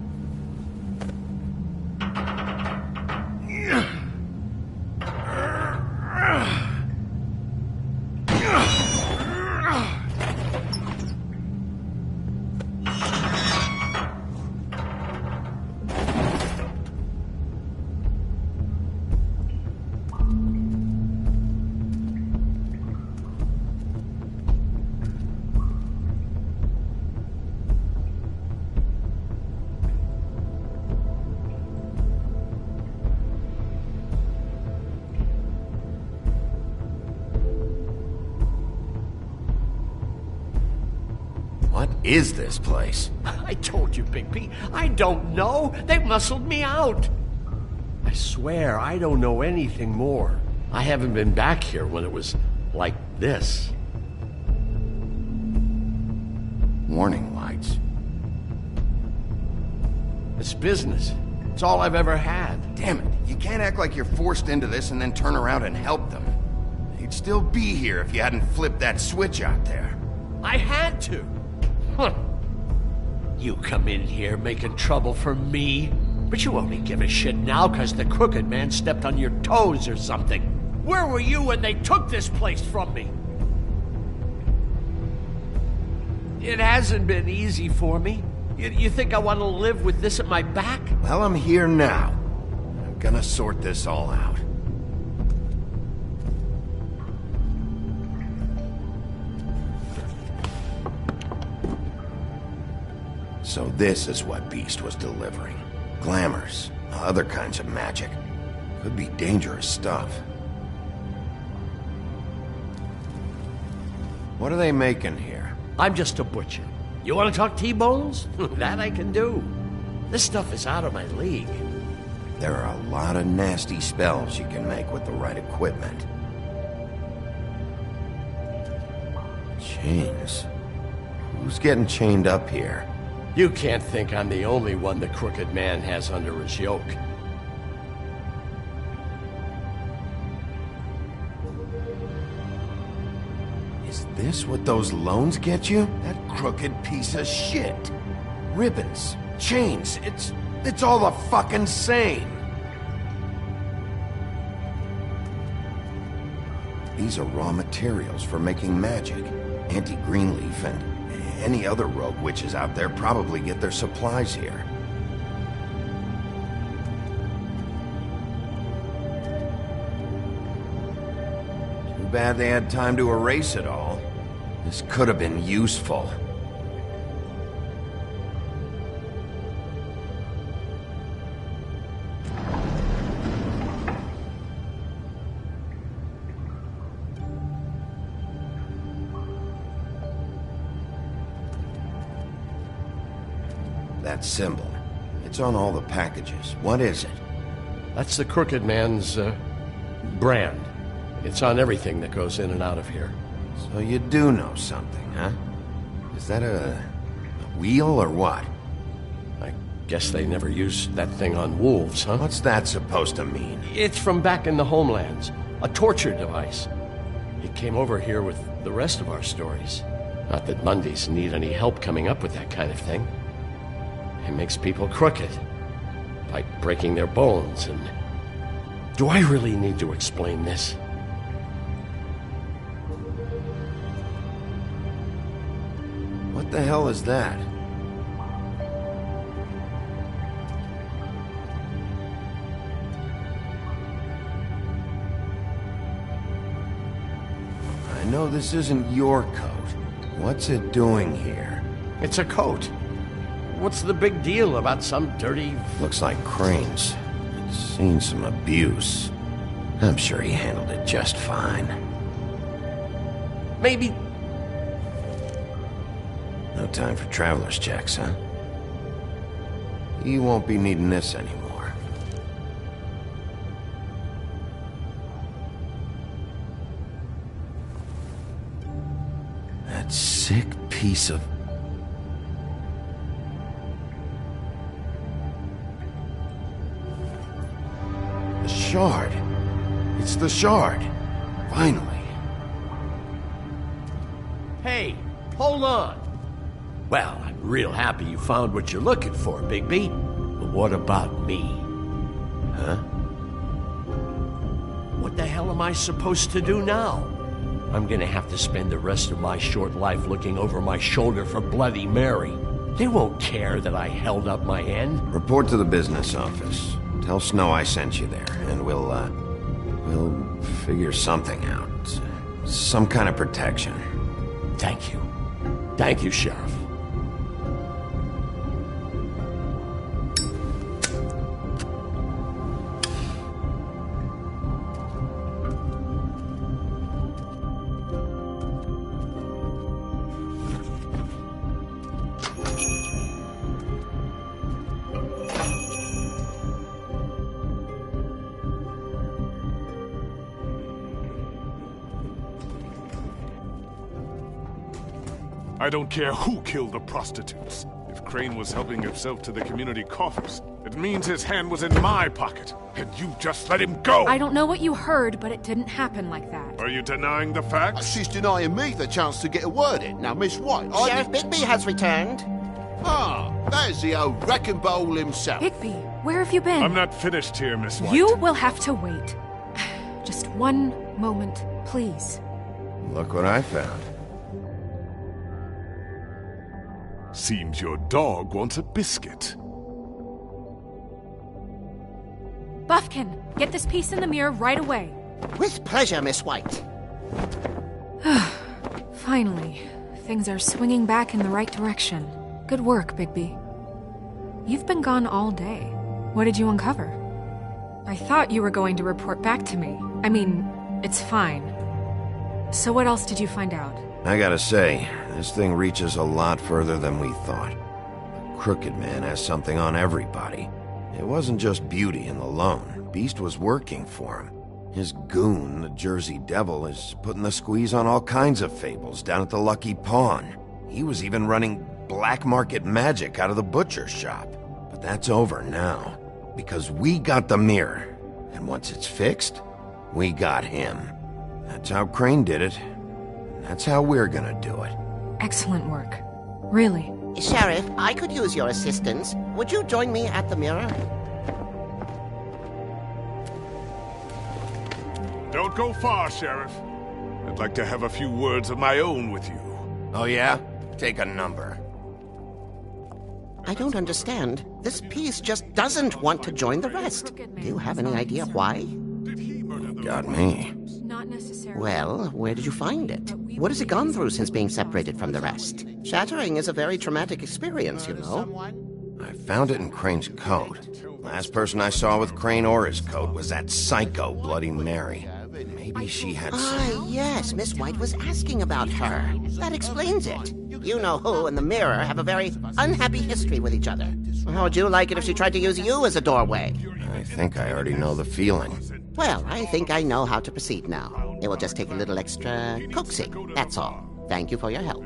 What is this place? I told you, Bigby. I don't know. They muscled me out. I swear, I don't know anything more. I haven't been back here when it was like this. Warning lights. It's business. It's all I've ever had. Damn it. You can't act like you're forced into this and then turn around and help them. You'd still be here if you hadn't flipped that switch out there. I had to. Huh. You come in here making trouble for me, but you only give a shit now because the Crooked Man stepped on your toes or something. Where were you when they took this place from me? It hasn't been easy for me. You think I want to live with this at my back? Well, I'm here now. I'm gonna sort this all out. So this is what Beast was delivering. Glamours, other kinds of magic. Could be dangerous stuff. What are they making here? I'm just a butcher. You want to talk T-bones? That I can do. This stuff is out of my league. There are a lot of nasty spells you can make with the right equipment. Chains? Who's getting chained up here? You can't think I'm the only one the Crooked Man has under his yoke. Is this what those loans get you? That crooked piece of shit. Ribbons, chains, it's all the fucking same. These are raw materials for making magic. Auntie Greenleaf and any other rogue witches out there probably get their supplies here. Too bad they had time to erase it all. This could have been useful. That symbol. It's on all the packages. What is it? That's the Crooked Man's, brand. It's on everything that goes in and out of here. So you do know something, huh? Is that a wheel or what? I guess they never used that thing on wolves, huh? What's that supposed to mean? It's from back in the homelands. A torture device. It came over here with the rest of our stories. Not that Mundies need any help coming up with that kind of thing. It makes people crooked. By breaking their bones and... Do I really need to explain this? What the hell is that? I know this isn't your coat. What's it doing here? It's a coat. What's the big deal about some dirty... Looks like Crane's. It's seen some abuse. I'm sure he handled it just fine. Maybe... No time for traveler's checks, huh? You won't be needing this anymore. That sick piece of... The shard. It's the shard. Finally. Hey, hold on. Well, I'm real happy you found what you're looking for, Bigby. But what about me? Huh? What the hell am I supposed to do now? I'm gonna have to spend the rest of my short life looking over my shoulder for Bloody Mary. They won't care that I held up my end. Report to the business office. Tell Snow I sent you there, and we'll figure something out. Some kind of protection. Thank you. Thank you, Sheriff. I don't care who killed the prostitutes. If Crane was helping himself to the community coffers, it means his hand was in my pocket, and you just let him go! I don't know what you heard, but it didn't happen like that. Are you denying the facts? She's denying me the chance to get a word in. Now, Miss White, Sheriff Bigby has returned. Ah, there's the old wrecking bowl himself. Bigby, where have you been? I'm not finished here, Miss White. You will have to wait. Just one moment, please. Look what I found. Seems your dog wants a biscuit. Buffkin, get this piece in the mirror right away. With pleasure, Miss White. Finally, things are swinging back in the right direction. Good work, Bigby. You've been gone all day. What did you uncover? I thought you were going to report back to me. I mean, it's fine. So what else did you find out? I gotta say, this thing reaches a lot further than we thought. The Crooked Man has something on everybody. It wasn't just Beauty and the Lone. Beast was working for him. His goon, the Jersey Devil, is putting the squeeze on all kinds of fables down at the Lucky Pawn. He was even running black market magic out of the butcher shop. But that's over now, because we got the mirror. And once it's fixed, we got him. That's how Crane did it. That's how we're gonna do it. Excellent work. Really. Sheriff, I could use your assistance. Would you join me at the mirror? Don't go far, Sheriff. I'd like to have a few words of my own with you. Oh yeah? Take a number. I don't understand. This piece just doesn't want to join the rest. Do you have any idea why? Got me. Not necessarily. Well, where did you find it? What has it gone through since being separated from the rest? Shattering is a very traumatic experience, you know. I found it in Crane's coat. Last person I saw with Crane or his coat was that psycho Bloody Mary. Maybe she had some... yes, Miss White was asking about her. That explains it. You know who and the mirror have a very unhappy history with each other. How would you like it if she tried to use you as a doorway? I think I already know the feeling. Well, I think I know how to proceed now. It will just take a little extra coaxing, that's all. Thank you for your help.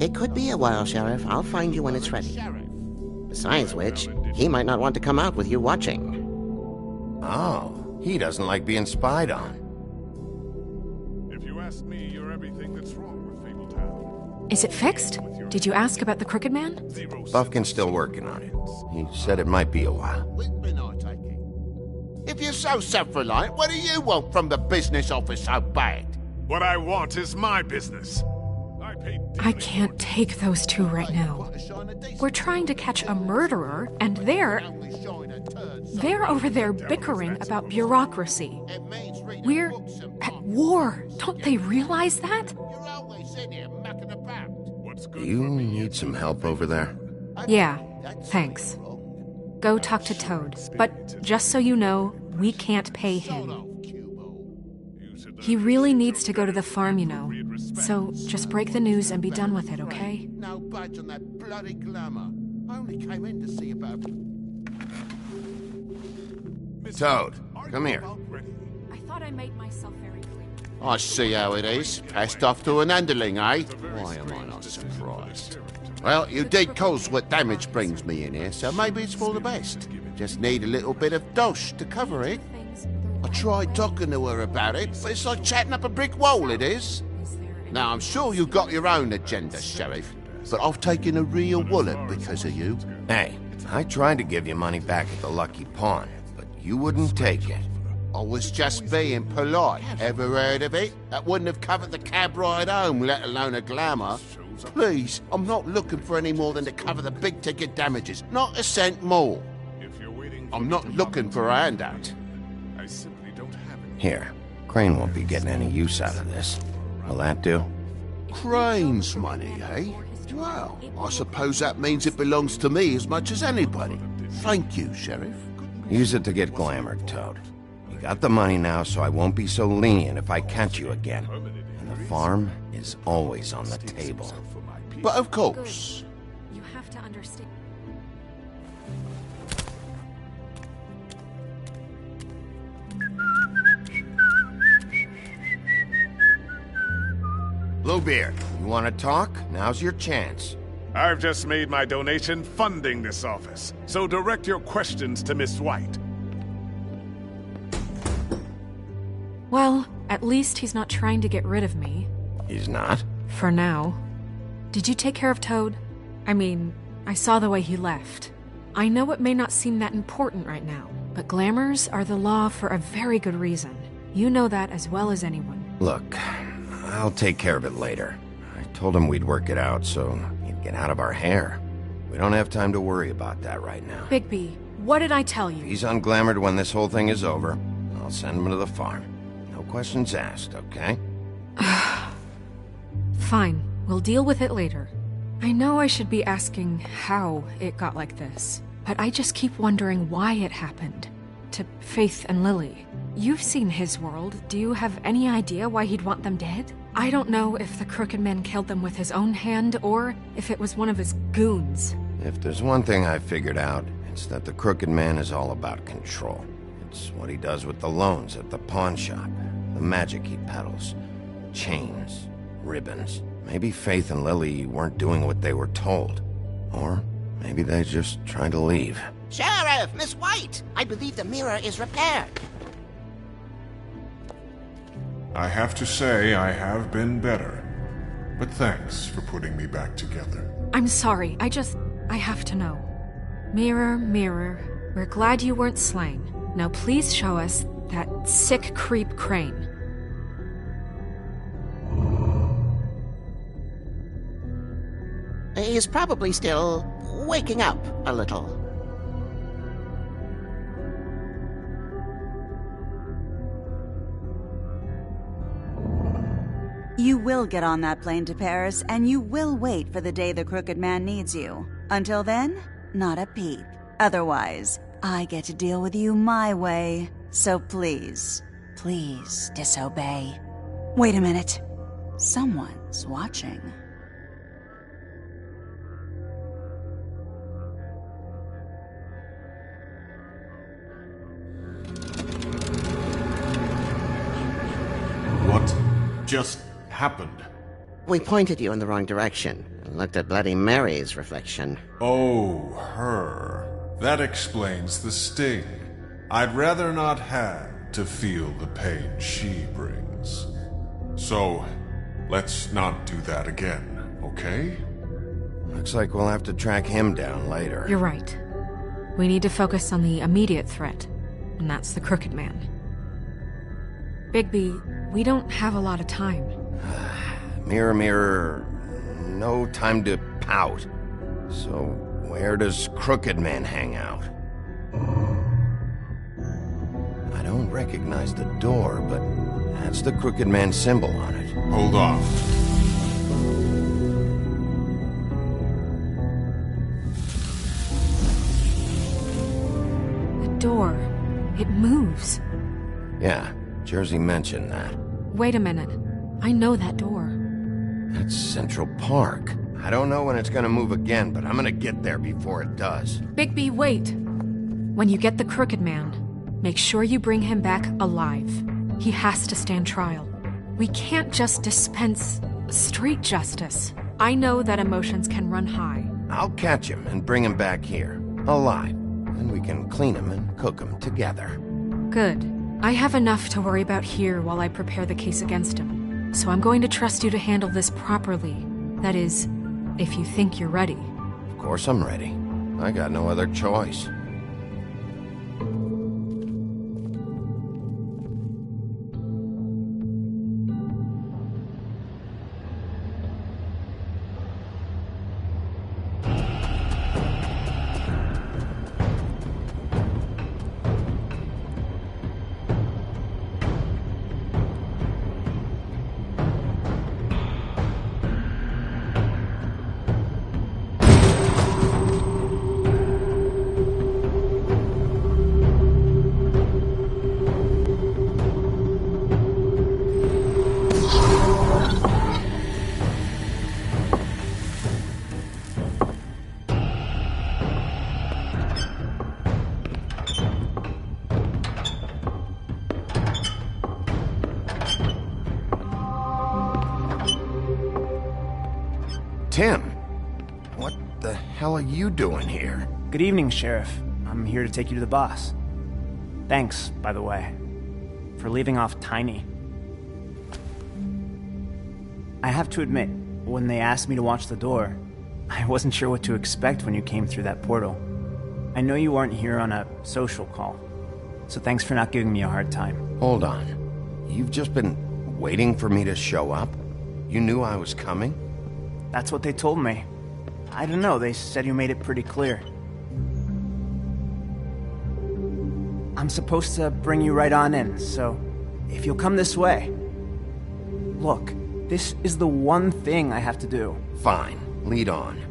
It could be a while, Sheriff. I'll find you when it's ready. Besides which, he might not want to come out with you watching. Oh, he doesn't like being spied on. If you ask me, you're everything that's wrong with Fabletown. Is it fixed? Did you ask about the Crooked Man? Buffkin's still working on it. He said it might be a while. If you're so self-reliant, what do you want from the business office so bad? What I want is my business. I can't take those two right now. We're trying to catch a murderer, and they're over there bickering about bureaucracy. We're at war. Don't they realize that? Do you need some help over there? Yeah, thanks. Go talk to Toad. But just so you know, we can't pay him. He really needs to go to the farm, you know. So just break the news and be done with it, okay? No budge on that bloody glamour. I only came in to see about... Toad, come here. I thought I made myself very clear. I see how it is. Passed off to an underling, eh? Why am I not surprised? Well, you did cause what damage brings me in here, so maybe it's for the best. Just need a little bit of dosh to cover it. I tried talking to her about it, but it's like chatting up a brick wall, it is. Now, I'm sure you've got your own agenda, Sheriff, but I've taken a real wallet because of you. Hey, I tried to give you money back at the Lucky Pawn, but you wouldn't take it. I was just being polite. Ever heard of it? That wouldn't have covered the cab ride home, let alone a glamour. Please, I'm not looking for any more than to cover the big-ticket damages. Not a cent more. I'm not looking for a handout. Here, Crane won't be getting any use out of this. Will that do? Crane's money, eh? Well, I suppose that means it belongs to me as much as anybody. Thank you, Sheriff. Use it to get glamored, Toad. You got the money now, so I won't be so lenient if I catch you again. And the farm is always on the table. But of course. You have to understand. Bluebeard, you want to talk? Now's your chance. I've just made my donation funding this office, so direct your questions to Miss White. Well, at least he's not trying to get rid of me. He's not? For now. Did you take care of Toad? I mean, I saw the way he left. I know it may not seem that important right now, but glamours are the law for a very good reason. You know that as well as anyone. Look, I'll take care of it later. I told him we'd work it out so he'd get out of our hair. We don't have time to worry about that right now. Bigby, what did I tell you? If he's unglamored when this whole thing is over, I'll send him to the farm. No questions asked, okay? Fine, we'll deal with it later. I know I should be asking how it got like this, but I just keep wondering why it happened. To Faith and Lily. You've seen his world. Do you have any idea why he'd want them dead? I don't know if the Crooked Man killed them with his own hand or if it was one of his goons. If there's one thing I figured out, it's that the Crooked Man is all about control. It's what he does with the loans at the pawn shop, the magic he peddles, chains, ribbons. Maybe Faith and Lily weren't doing what they were told. Or maybe they just tried to leave. Sheriff, Miss White! I believe the mirror is repaired. I have to say I have been better. But thanks for putting me back together. I'm sorry, I have to know. Mirror, mirror, we're glad you weren't slain. Now please show us that sick creep Crane. He's probably still waking up a little. You will get on that plane to Paris, and you will wait for the day the Crooked Man needs you. Until then, not a peep. Otherwise, I get to deal with you my way. So please, please disobey. Wait a minute. Someone's watching. What just happened? We pointed you in the wrong direction and looked at Bloody Mary's reflection. Oh, her. That explains the sting. I'd rather not have to feel the pain she brings. So, let's not do that again, okay? Looks like we'll have to track him down later. You're right. We need to focus on the immediate threat, and that's the Crooked Man. Bigby, we don't have a lot of time. Mirror, mirror, no time to pout. So, where does Crooked Man hang out? I don't recognize the door, but that's the Crooked Man symbol on it. Hold on. The door. It moves. Yeah, Jersey mentioned that. Wait a minute. I know that door. That's Central Park. I don't know when it's gonna move again, but I'm gonna get there before it does. Bigby, wait! When you get the Crooked Man, make sure you bring him back alive. He has to stand trial. We can't just dispense street justice. I know that emotions can run high. I'll catch him and bring him back here, alive. Then we can clean him and cook him together. Good. I have enough to worry about here while I prepare the case against him. So I'm going to trust you to handle this properly. That is, if you think you're ready. Of course I'm ready. I got no other choice. Tim, what the hell are you doing here? Good evening, Sheriff. I'm here to take you to the boss. Thanks, by the way, for leaving off Tiny. I have to admit, when they asked me to watch the door, I wasn't sure what to expect when you came through that portal. I know you weren't here on a social call, so thanks for not giving me a hard time. Hold on. You've just been waiting for me to show up? You knew I was coming? That's what they told me. I don't know, they said you made it pretty clear. I'm supposed to bring you right on in, so if you'll come this way. Look, this is the one thing I have to do. Fine, lead on.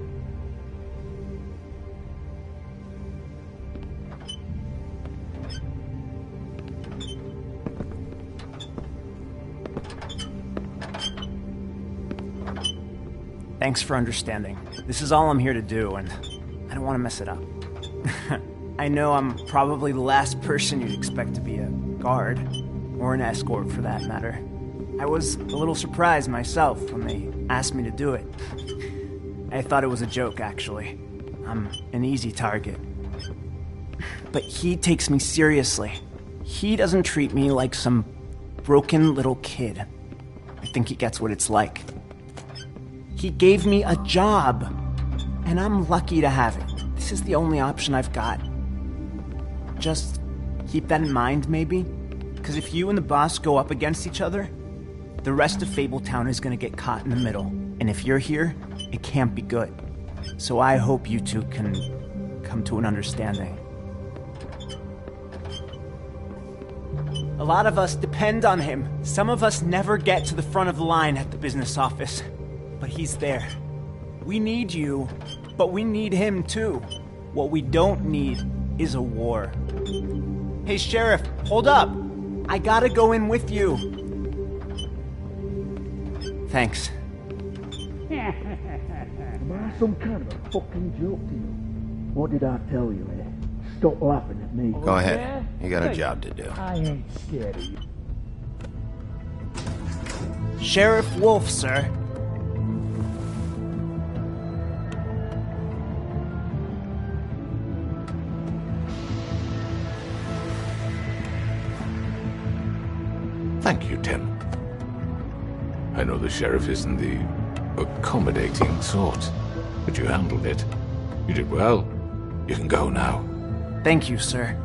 Thanks for understanding. This is all I'm here to do, and I don't want to mess it up. I know I'm probably the last person you'd expect to be a guard, or an escort for that matter. I was a little surprised myself when they asked me to do it. I thought it was a joke, actually. I'm an easy target. But he takes me seriously. He doesn't treat me like some broken little kid. I think he gets what it's like. He gave me a job, and I'm lucky to have it. This is the only option I've got. Just keep that in mind, maybe? Because if you and the boss go up against each other, the rest of Fabletown is going to get caught in the middle. And if you're here, it can't be good. So I hope you two can come to an understanding. A lot of us depend on him. Some of us never get to the front of the line at the business office. But he's there. We need you, but we need him too. What we don't need is a war. Hey, Sheriff, hold up. I gotta go in with you. Thanks. Am I some kind of a fucking joke to you? What did I tell you, eh? Stop laughing at me. Go ahead. You got a job to do. I ain't scared of you. Sheriff Wolf, sir. Thank you, Tim. I know the sheriff isn't the accommodating sort, but you handled it. You did well. You can go now. Thank you, sir.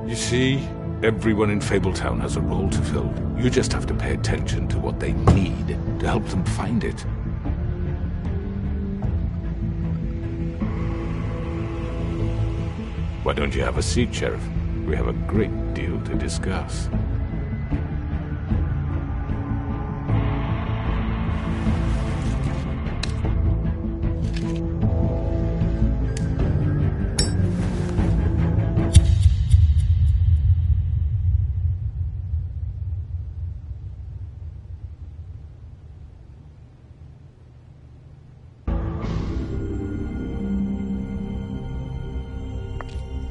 You see, everyone in Fabletown has a role to fill. You just have to pay attention to what they need to help them find it. Why don't you have a seat, Sheriff? We have a great deal to discuss.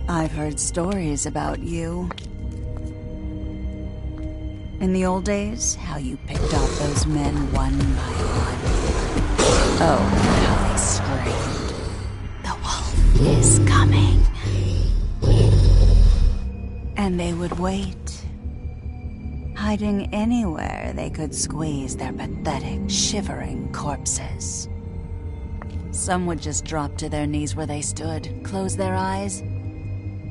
I've heard stories about you. In the old days, how you picked off those men one by one. Oh, how they screamed. The wolf is coming. And they would wait, hiding anywhere they could squeeze their pathetic, shivering corpses. Some would just drop to their knees where they stood, close their eyes,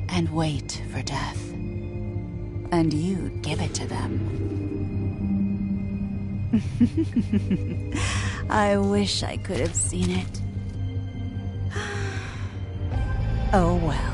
and wait for death. And you'd give it to them. I wish I could have seen it. Oh well.